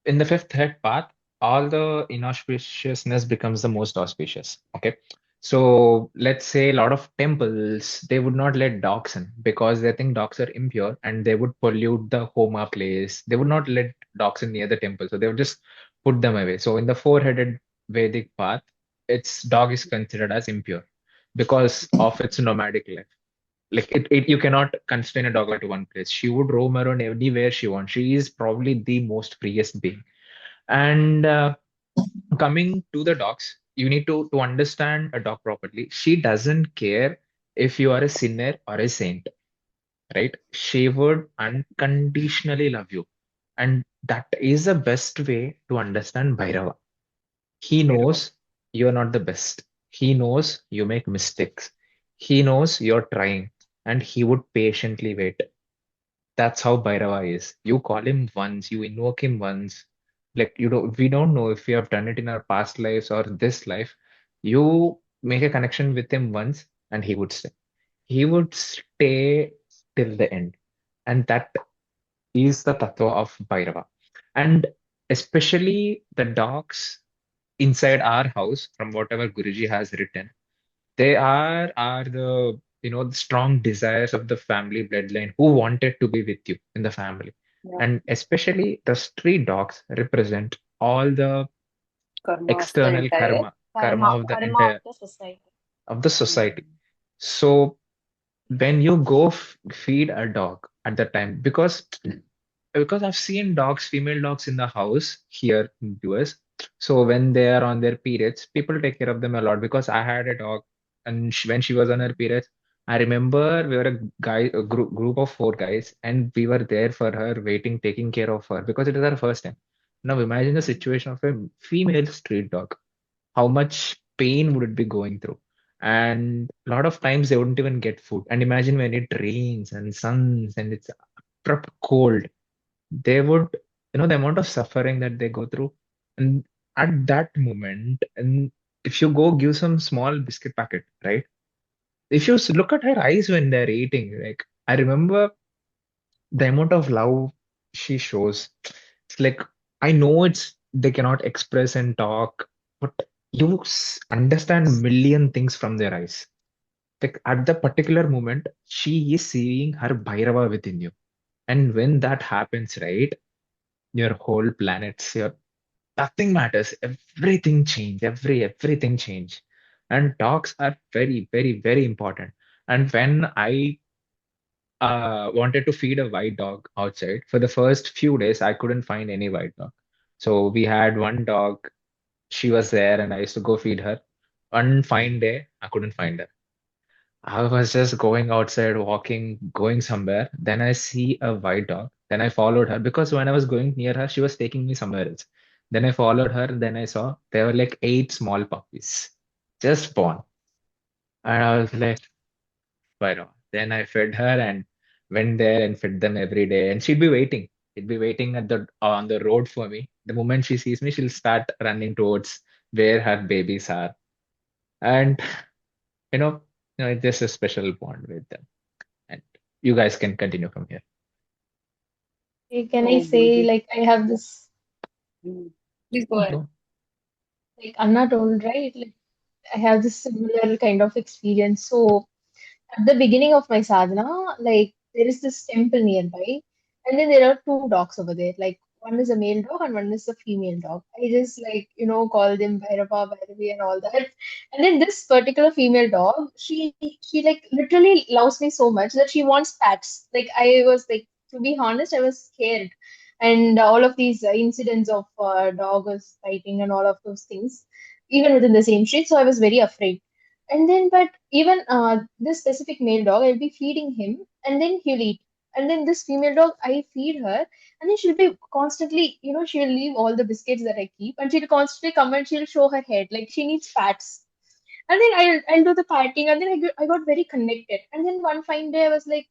in the fifth head path, all the inauspiciousness becomes the most auspicious. Okay. So let's say a lot of temples, they would not let dogs in because they think dogs are impure and they would pollute the Homa place. They would not let dogs in near the temple. So they would just put them away. So in the four-headed Vedic path, its dog is considered as impure because of its nomadic life. Like you cannot constrain a dog to one place. She would roam around anywhere she wants. She is probably the most freest being. And coming to the dogs, you need to understand a dog properly. She doesn't care if you are a sinner or a saint, right? She would unconditionally love you. And that is the best way to understand Bhairava. He knows you're not the best. He knows you make mistakes. He knows you're trying, and he would patiently wait. That's how Bhairava is. You call him once, you invoke him once. Like we don't know if we have done it in our past lives or this life. You make a connection with him once, and he would stay. He would stay till the end, and that is the tattva of Bhairava. And especially the dogs inside our house, from whatever Guruji has written, they are the the strong desires of the family bloodline who wanted to be with you in the family. Yeah. And especially the street dogs represent all the Karma of the external entire. karma of the Karma of entire the society. of the society. So when you go feed a dog at the time, because I've seen dogs, female dogs in the house here in US. So when they are on their periods, people take care of them a lot because I had a dog, and when she was on her periods, I remember we were a group of four guys, and we were there for her, waiting, taking care of her because it is our first time. Now imagine the situation of a female street dog. How much pain would it be going through? And a lot of times they wouldn't even get food. And imagine when it rains and suns and it's abrupt cold, they would, the amount of suffering that they go through. And at that moment, and if you go give some small biscuit packet, right? If you look at her eyes when they're eating, like I remember the amount of love she shows. It's like, I know they cannot express and talk, but you understand a million things from their eyes. Like at the particular moment, she is seeing her Bhairava within you. And when that happens, right, your whole planets, your nothing matters. Everything change. Everything change. And dogs are very, very, very important. And when I wanted to feed a white dog outside, for the first few days, I couldn't find any white dog. So we had one dog. She was there, and I used to go feed her. One fine day, I couldn't find her. I was just going outside, walking, going somewhere. Then I see a white dog. Then I followed her because when I was going near her, she was taking me somewhere else. Then I followed her. Then I saw there were like eight small puppies just born. And I was like, why not? Then I fed her and went there and fed them every day. And she'd be waiting. She'd be waiting at the on the road for me. The moment she sees me, she'll start running towards where her babies are. And you know, it's just a special bond with them. And you guys can continue from here. Can I So, say, Guruji, like, I have this, please go ahead. So, like Anna told, right? Like, I have this similar kind of experience. So, at the beginning of my sadhana, like, there is this temple nearby, and then there are two dogs over there. Like, one is a male dog and one is a female dog. I just like, call them Bhairava, Bhairavi and all that. And then this particular female dog, she like literally loves me so much that she wants pats. Like I was like, to be honest, I was scared. And all of these incidents of dogs fighting and all of those things, even within the same street. So I was very afraid. And then, but even this specific male dog, I'll be feeding him and then he'll eat. And then this female dog, I feed her and then she'll be constantly, she'll leave all the biscuits that I keep and she'll constantly come and she'll show her head like she needs pats. And then I'll do the patting and then I got very connected. And then one fine day I was like,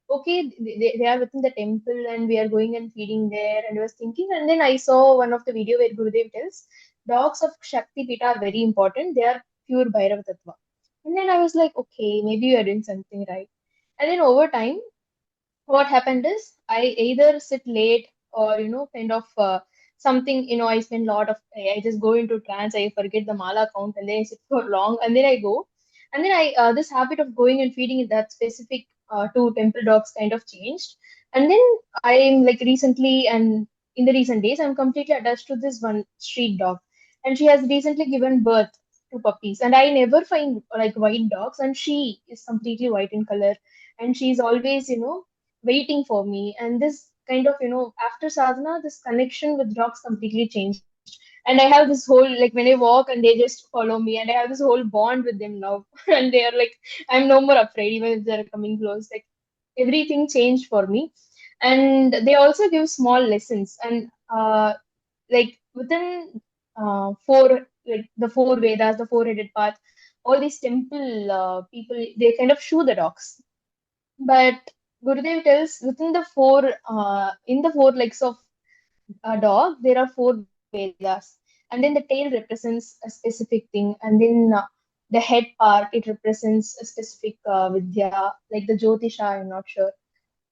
okay, they are within the temple and we are going and feeding there. And I was thinking, and then I saw one of the video where Gurudev tells dogs of Shakti Pita are very important. They are pure Bhairava Tattva. And then I was like, okay, maybe you are doing something right. And then over time, what happened is I either sit late or kind of something I spend a lot of I just go into trance, I forget the mala count and then I sit for long and then I go and then I this habit of going and feeding that specific two temple dogs kind of changed. And then I'm like recently and in the recent days I'm completely attached to this one street dog, and she has recently given birth to puppies, and I never find like white dogs, and she is completely white in color, and she's always waiting for me. And this kind of after sadhana, this connection with dogs completely changed. And I have this whole like when I walk and they just follow me, and I have this whole bond with them now. And they are like, I'm no more afraid even if they're coming close. Like everything changed for me. And they also give small lessons, and like within four, like the four Vedas, the four-headed path, all these temple people, they kind of shoe the dogs. But Gurudev tells within the in the four legs of a dog, there are four Vedas. And then the tail represents a specific thing. And then the head part, it represents a specific Vidya, like the Jyotisha, I'm not sure.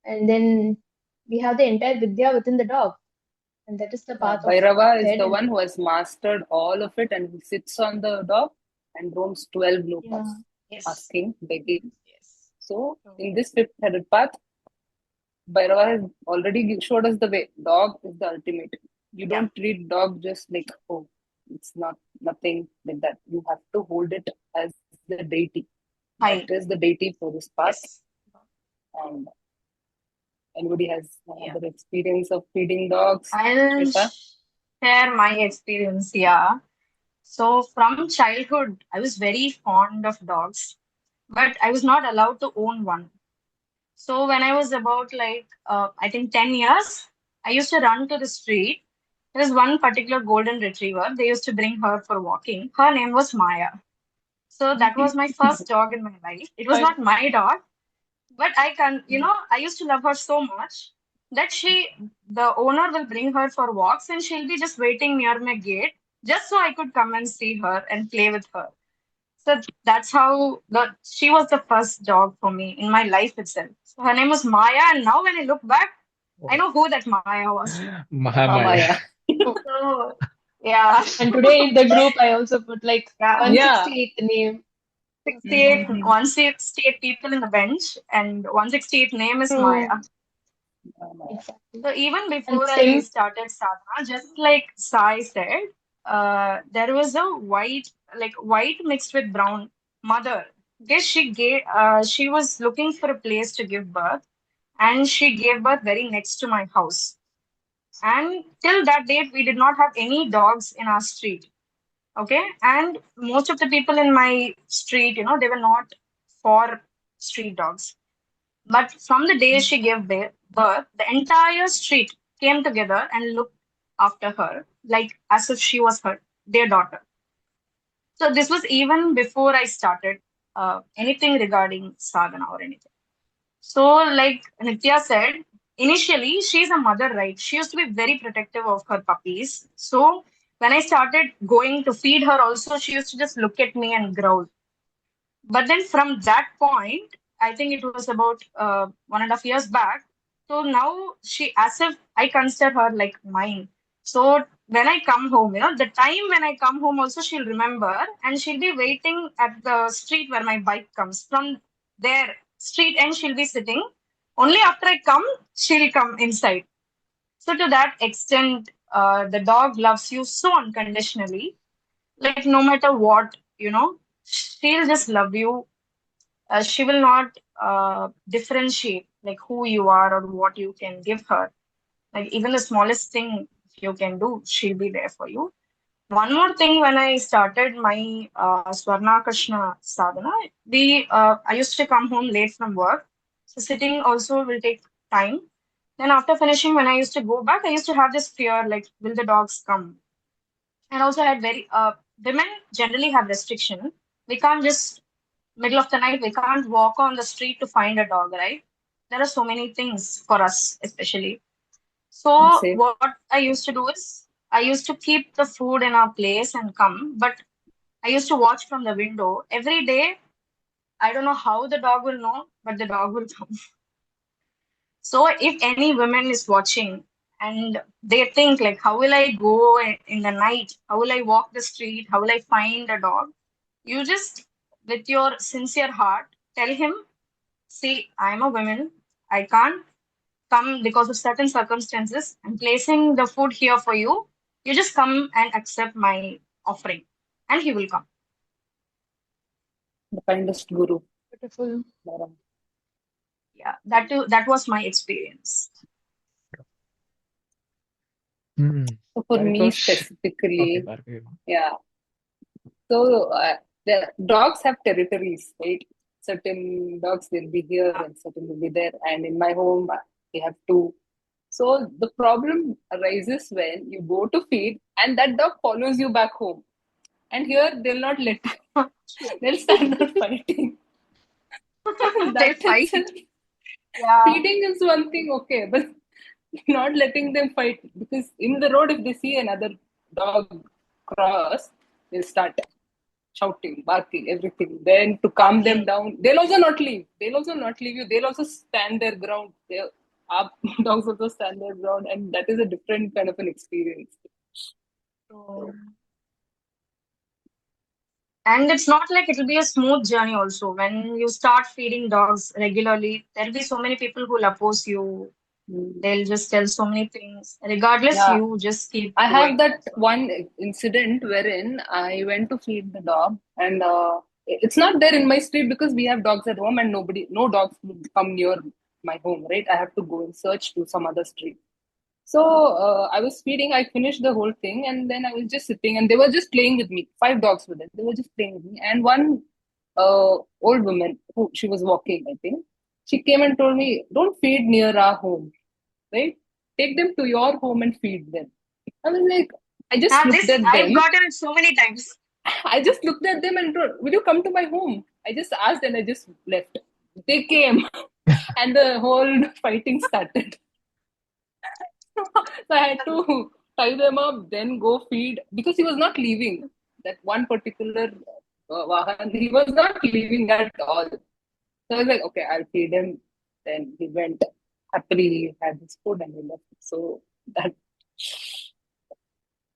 And then we have the entire Vidya within the dog. And that is the Yeah, path of Bhairava is head. the one who has mastered all of it and he sits on the dog and roams 12 lokas, Yeah. Yes. asking, begging. Yes. So, in this fifth headed path, Bhairava has already showed us the way. Dog is the ultimate. You Yeah. don't treat dog just like, oh, it's not nothing like that. You have to hold it as the deity. Hi. That is the deity for this path. Yes. And anybody has Yeah. other experience of feeding dogs? I'll Shweta? share my experience. Yeah. So from childhood, I was very fond of dogs, but I was not allowed to own one. So when I was about like, I think 10 years, I used to run to the street. There was one particular golden retriever. They used to bring her for walking. Her name was Maya. So that was my first dog in my life. It was not my dog, but I used to love her so much that the owner will bring her for walks and she'll be just waiting near my gate just so I could come and see her and play with her. So that's how she was the first dog for me in my life itself. So her name was Maya, and now when I look back, I know who that Maya was. Mahamaya. So yeah, And today in the group, I also put like yeah, 168th name. 68, 168 people in the bench, and 168 name is Maya. Exactly. So even And before I same, started sadhana, just like Sai said, there was a white mixed with brown mother. Because she was looking for a place to give birth, and she gave birth very next to my house. And till that date, we did not have any dogs in our street. Okay, and most of the people in my street, they were not for street dogs. But from the day she gave birth, the entire street came together and looked after her, like as if she was their daughter. So this was even before I started anything regarding sadhana or anything. So, like Nitya said, initially she's a mother, right? She used to be very protective of her puppies. So when I started going to feed her, also she used to just look at me and growl. But then from that point, I think it was about 1.5 years back. So now as if I consider her like mine. So when I come home, the time when I come home also she'll remember and she'll be waiting at the street where my bike comes. From there, street end, she'll be sitting. Only after I come, she'll come inside. So to that extent, the dog loves you so unconditionally. Like no matter what, she'll just love you. She will not differentiate like who you are or what you can give her. Like even the smallest thing you can do, she'll be there for you. One more thing, when I started my Swarnakarshana sadhana, I used to come home late from work, so sitting also will take time. Then after finishing, when I used to go back, I used to have this fear, like, will the dogs come? And also I had women generally have restriction. We can't just middle of the night, we can't walk on the street to find a dog, right? There are so many things for us, especially. So Unsafe. what I used to do is I used to keep the food in our place and come, but I used to watch from the window every day. I don't know how the dog will know, but the dog will come. So if any woman is watching and they think like, how will I go in the night? How will I walk the street? How will I find a dog? You just, with your sincere heart, tell him, see, I'm a woman. I can't come because of certain circumstances. I'm placing the food here for you. You just come and accept my offering, and he will come. The kindest guru. Beautiful. Yeah, that was my experience. So for me Okay, specifically, Bhargavi. yeah. So the dogs have territories, right? Certain dogs will be here and certain will be there. And in my home, we have two. So the problem arises when you go to feed and that dog follows you back home. And here they'll not let you. They'll stand there fighting. They That fight. itself, Yeah. feeding is one thing, okay, but not letting them fight, because in the road if they see another dog cross, they'll start shouting, barking, everything. Then to calm them down, they'll also not leave. They'll also not leave you. They'll also stand their ground. Our dogs also stand their ground, and that is a different kind of an experience. And it's not like it'll be a smooth journey also. When you start feeding dogs regularly, there'll be so many people who'll oppose you. They'll just tell so many things. Regardless, Yeah. you just keep I have going. that one incident wherein I went to feed the dog, and it's not there in my street because we have dogs at home, and no dogs would come near my home, right? I have to go and search to some other street. So I was feeding, I finished the whole thing, and then I was just sitting, and they were just playing with me. 5 dogs with it. They were just playing with me. And one old woman, who she was walking, I think, she came and told me, "Don't feed near our home, right? Take them to your home and feed them." I was like, I just looked at I've them. gotten it so many times. I just looked at them and told, "Will you come to my home?" I just asked and I just left. They came, and the whole fighting started. So I had to tie them up, then go feed, because he was not leaving. That one particular Vahan, he was not leaving at all. So I was like, okay, I'll feed him. Then he went happily, he had his food and he left. So that,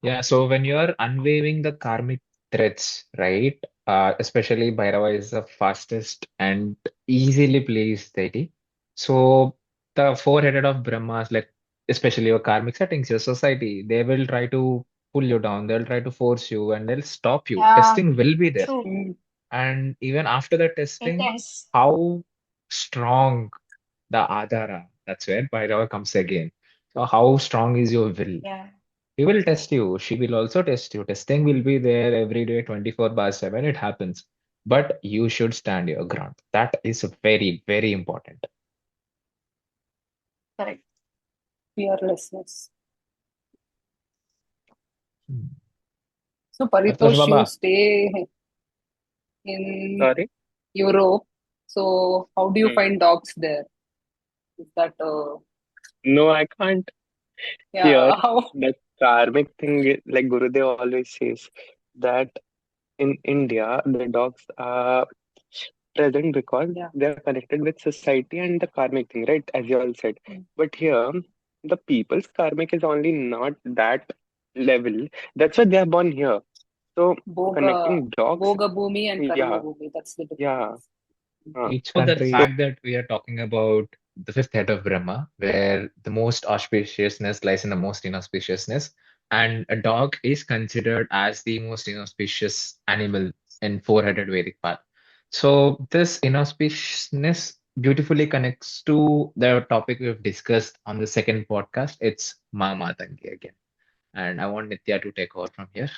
Yeah, so when you're unwaving the karmic threads, right? Especially Bhairava is the fastest and easily pleased deity. So the four-headed of Brahmas, like especially your karmic settings, your society, they will try to pull you down, they'll try to force you, and they'll stop you. Yeah, Testing will be there. true. And even after the testing, Intense. how strong the Adhara, that's where Bhairava comes again. So how strong is your will? Yeah. He will test you. She will also test you. Testing will be there every day, 24 by 7. It happens. But you should stand your ground. That is very, very important. Correct. fearlessness. So Santosh Paritosh, you Baba, stay in Sorry. Europe. So how do you Hmm. find dogs there? Is that No, I can't. Here, yeah? How? the karmic thing, like Gurudev always says, that in India, the dogs are present because Yeah. they are connected with society and the karmic thing, right? As you all said. But here, the people's karmic is only not that level. That's why they are born here. So Boga, connecting dogs, Boga Bhumi and Karma yeah, Bhumi. That's the yeah. difference. uh, each Oh, country, that's so fact that we are talking about the fifth head of Brahma, where the most auspiciousness lies in the most inauspiciousness. And a dog is considered as the most inauspicious animal in four-headed Vedic path. So this inauspiciousness beautifully connects to the topic we've discussed on the second podcast. It's Ma Matangi again. And I want Nitya to take over from here.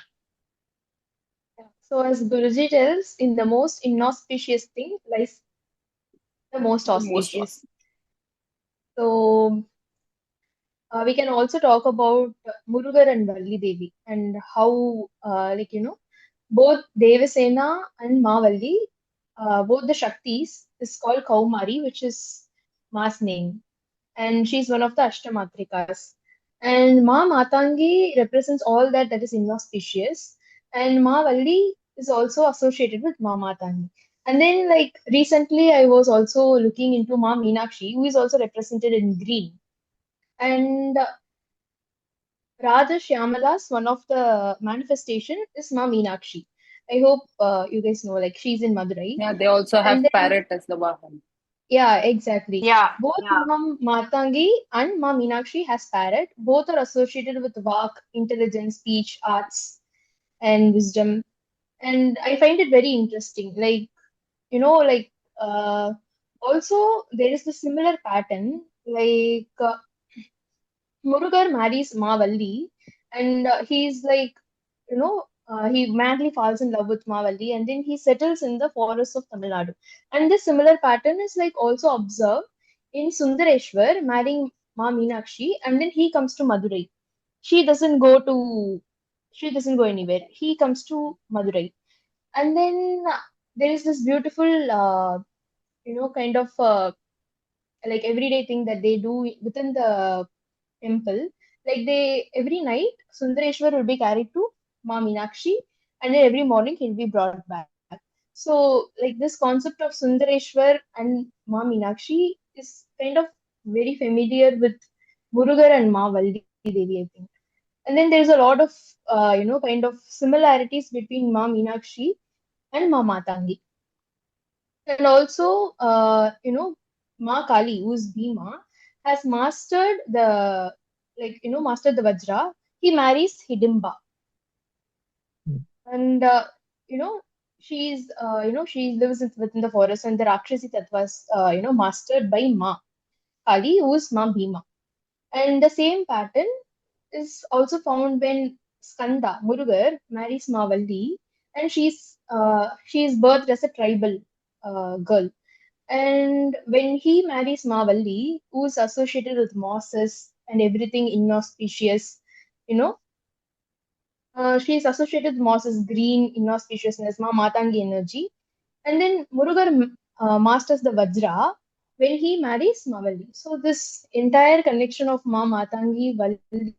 So as Guruji tells, in the most inauspicious thing lies the most The most auspicious. So we can also talk about Murugar and Valli Devi and how, both Devasena and Mavalli, both the Shaktis, is called Kaumari, which is Ma's name, and she's one of the Ashtamatrikas. And Ma Matangi represents all that is inauspicious, and Ma Valli is also associated with Ma Matangi. And then, like recently, I was also looking into Ma Meenakshi, who is also represented in green. And Radha Shyamala's one of the manifestation is Ma Meenakshi. I hope you guys know, like she's in Madurai. Yeah, they also have And then, parrot as the Vahan. yeah, exactly. Yeah, Both yeah. Ma Matangi and Ma Meenakshi has parrot. Both are associated with Vak, intelligence, speech, arts, and wisdom. And I find it very interesting. Like, like also there is the similar pattern. Like Murugar marries Mavalli, and he's like, he madly falls in love with Mavalli, and then he settles in the forests of Tamil Nadu. And this similar pattern is like also observed in Sundareshwar marrying Ma Meenakshi, and then he comes to Madurai. She doesn't go to, she doesn't go anywhere. He comes to Madurai, and then there is this beautiful, kind of like everyday thing that they do within the temple. Like they every night Sundareshwar will be carried to Ma Meenakshi, and then every morning he'll be brought back. So like this concept of Sundareshwar and Ma Meenakshi is kind of very familiar with Murugar and Ma Valli Devi, I think. And then there's a lot of kind of similarities between Ma Meenakshi and Ma Matangi. And also, Ma Kali, who's Bhima, has mastered the Vajra. He marries Hidimba, and you know, she lives within the forest, and the Rakshasi Tattva was, mastered by Ma Kali, who's Ma Bhima. And the same pattern is also found when Skanda, Murugar, marries Mavalli, and she's birthed as a tribal girl. And when he marries Mavalli, who's associated with mosses and everything inauspicious, you know, she's associated with mosses, green, inauspiciousness, Matangi energy. And then Murugar masters the Vajra when he marries Mavalli. So this entire connection of Matangi, Valli,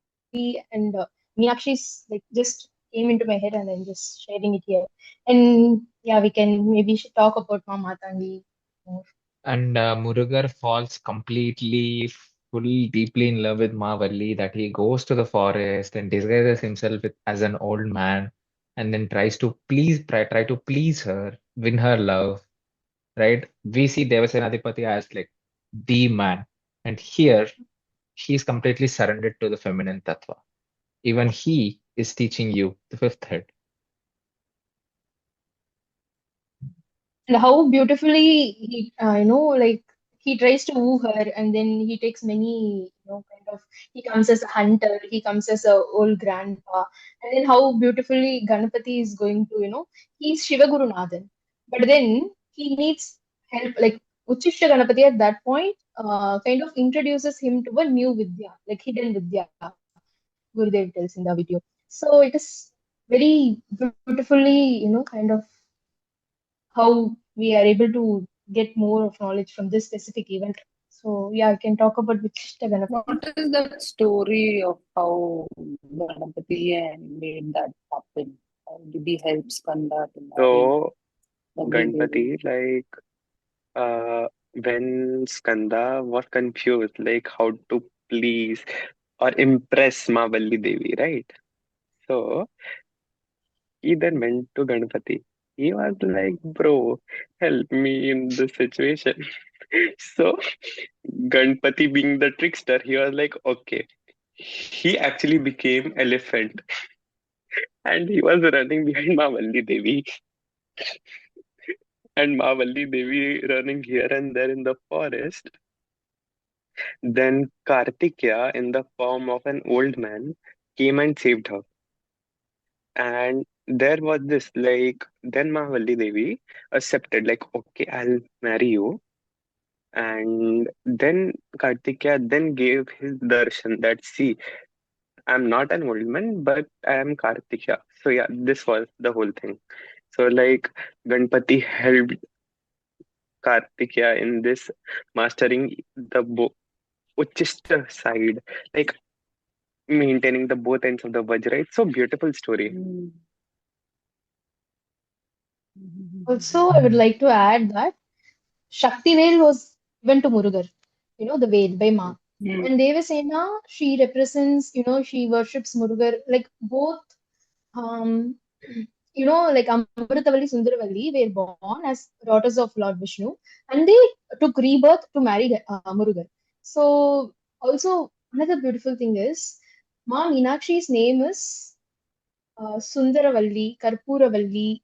and Meenakshi's like just came into my head, and I'm just sharing it here. And yeah, we can maybe talk about Matangi more. And Murugar falls completely, fully, deeply in love with Mavalli that he goes to the forest and disguises himself as an old man and then try to please her, win her love, right? We see Devasenadipati as like the man. And here, he's completely surrendered to the feminine tattva. Even he is teaching you the fifth head. And how beautifully he, like he tries to woo her, and then he takes many, kind of, he comes as a hunter, he comes as a old grandpa, and then how beautifully Ganapati is going to, he's Shiva Gurunathan, but then he needs help, like Uchishta Ganapati at that point, kind of introduces him to a new Vidya, like hidden Vidya, Gurudev tells in the video. So it is very beautifully, kind of how we are able to get more of knowledge from this specific event. So yeah, I can talk about Vikshita Ganapati. What is that story of how Ganapati made that happen? How did he help Skanda to marry So, Valli Devi? Ganpati, like, when Skanda was confused, like how to please or impress Mavalli Devi, right? So, he then went to Ganpati. He was like, bro, help me in this situation. So, Ganpati being the trickster, he was like, okay. He actually became elephant and he was running behind Mavalli Devi. And Mavalli Devi running here and there in the forest. Then Kartikeya, in the form of an old man, came and saved her. And there was this like, then Mahavalli Devi accepted, like, okay, I'll marry you. And then Kartikeya then gave his darshan that, see, I'm not an old man, but I am Kartikeya. So yeah, this was the whole thing. So like Ganpati helped Kartikeya in this mastering the Uchista side, like maintaining the both ends of the Vajra. It's so beautiful story. Also, I would like to add that Shakti Veil was given to Murugar, the veil by Ma. And Devasena, she represents, she worships Murugar, like both, um, like Amritavalli, Sundaravalli were born as daughters of Lord Vishnu, and they took rebirth to marry Murugar. So, also, another beautiful thing is, Ma Meenakshi's name is Sundaravalli, Karpuravalli,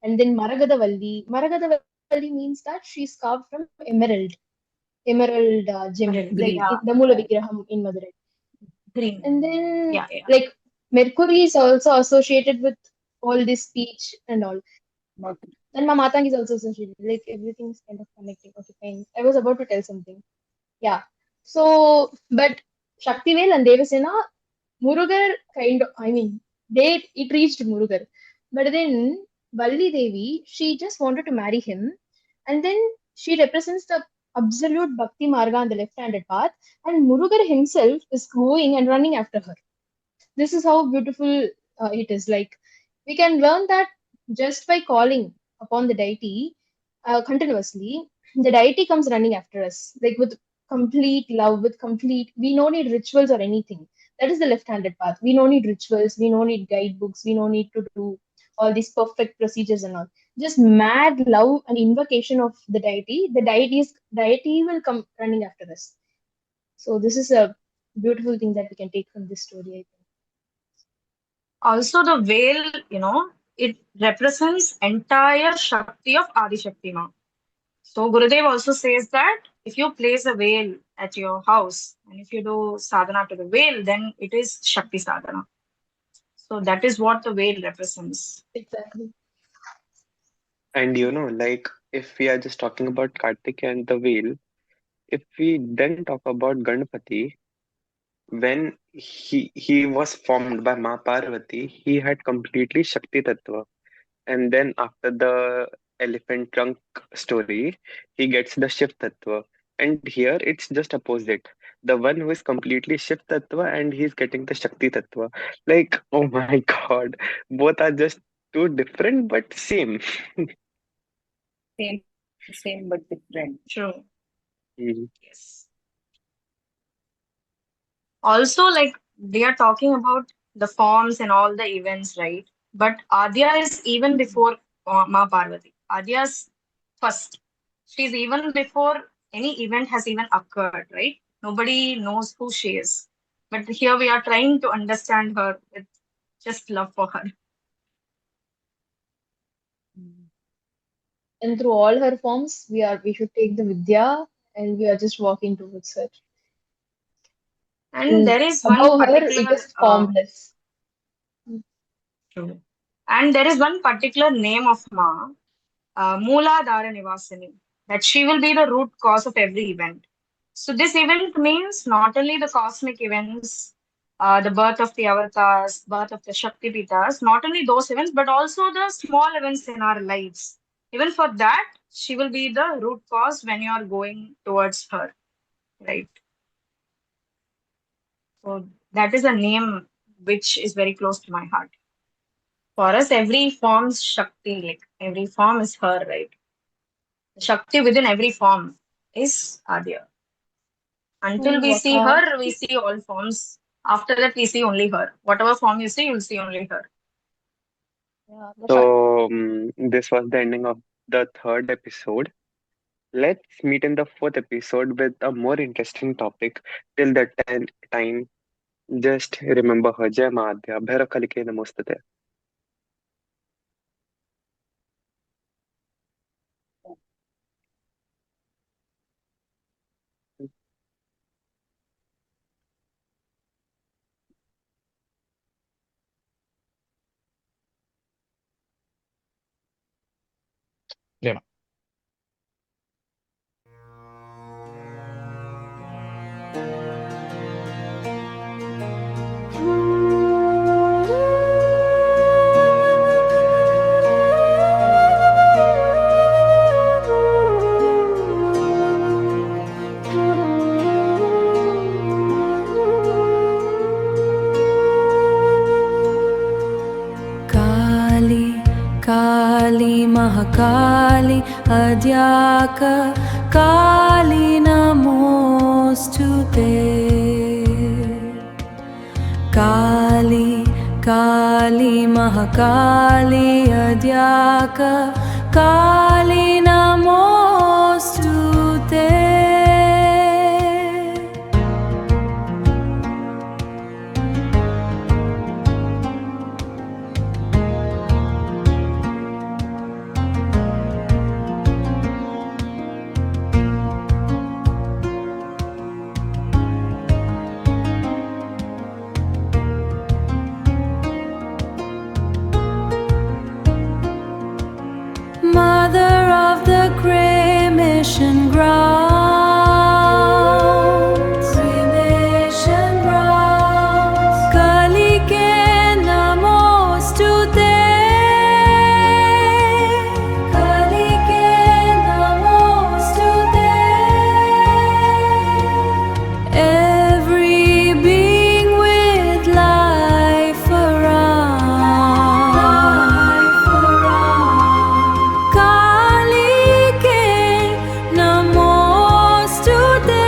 and then Maragadavalli. Maragadavalli means that she's carved from emerald gem, like Yeah, the Mula Vigraham in Madurai. green. And then, Yeah. like, Mercury is also associated with all this speech and all. And Mamatang is also associated. Like, everything is kind of connecting. Okay, fine. I was about to tell something. Yeah. So, but Shaktivel and Devasena, Murugar it reached Murugar. But then Valli Devi, she just wanted to marry him. And then she represents the absolute Bhakti Marga on the left-handed path. And Murugar himself is going and running after her. This is how beautiful it is. Like, we can learn that just by calling upon the deity continuously, the deity comes running after us, like with complete love, we don't need rituals or anything. That is the left-handed path. We don't need rituals, we don't need guidebooks, we don't need to do all these perfect procedures and all. Just mad love and invocation of the deity. Deity will come running after us. So this is a beautiful thing that we can take from this story, I think. Also, the veil, it represents entire Shakti of Adi Shakti Ma. So Gurudev also says that if you place a veil at your house and if you do sadhana to the veil, then it is Shakti sadhana. So that is what the veil represents. Exactly. And like if we are just talking about Kartik and the veil, if we then talk about Ganpati, when he was formed by Ma Parvati, he had completely Shakti Tattva. And then after the elephant trunk story, he gets the Shiv Tattva. And here it's just opposite. The one who is completely Shiv Tattva and he's getting the Shakti Tattva. Like, oh my God, both are just too different but same. Same but different. True. Mhm. Yes. Also, like they are talking about the forms and all the events, right? But Adya is even before Ma Parvati. Adya's first. She's even before any event has even occurred, right? Nobody knows who she is. But here we are trying to understand her with just love for her. And through all her forms, we should take the Vidya and we are just walking towards her. And there is one Above her, particular it is formless. true. And there is one particular name of Ma, Mula Dhara Nivasini, that she will be the root cause of every event. So this event means not only the cosmic events, the birth of the avatars, birth of the Shakti Pitas, not only those events, but also the small events in our lives. Even for that, she will be the root cause when you are going towards her, right? So that is a name which is very close to my heart. For us, every form's Shakti, like every form is her, right? The Shakti within every form is Adya. Until we see her, we see all forms. After that, we see only her. Whatever form you see, you'll see only her. Yeah, So this was the ending of the third episode. Let's meet in the fourth episode with a more interesting topic. Till that time, just remember her. Jai Madhya, Bhairav Kalike Namostate. Yeah. Kali Kali Mahakali अद्याक काली नमोस्तुते काली काली महाकाली अद्याक काली नमोस्तुते Mother of the cremation grounds, cremation grounds, Kalike namostute, Kalike namostute. Every being with life around, Kalike namostute,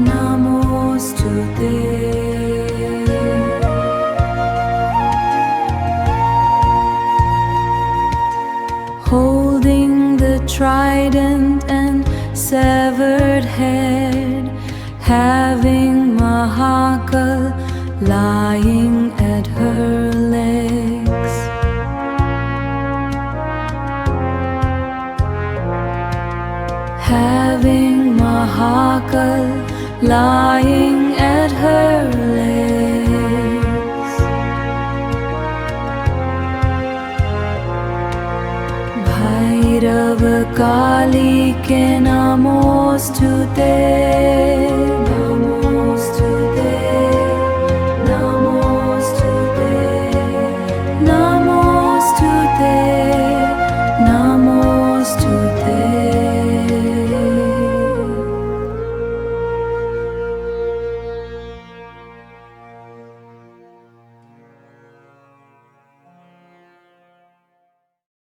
namostute. Holding the trident and severed head, having Mahakal lying at her legs. Having Mahakal lying at her legs. Bhairava Kalike namostute, namostute.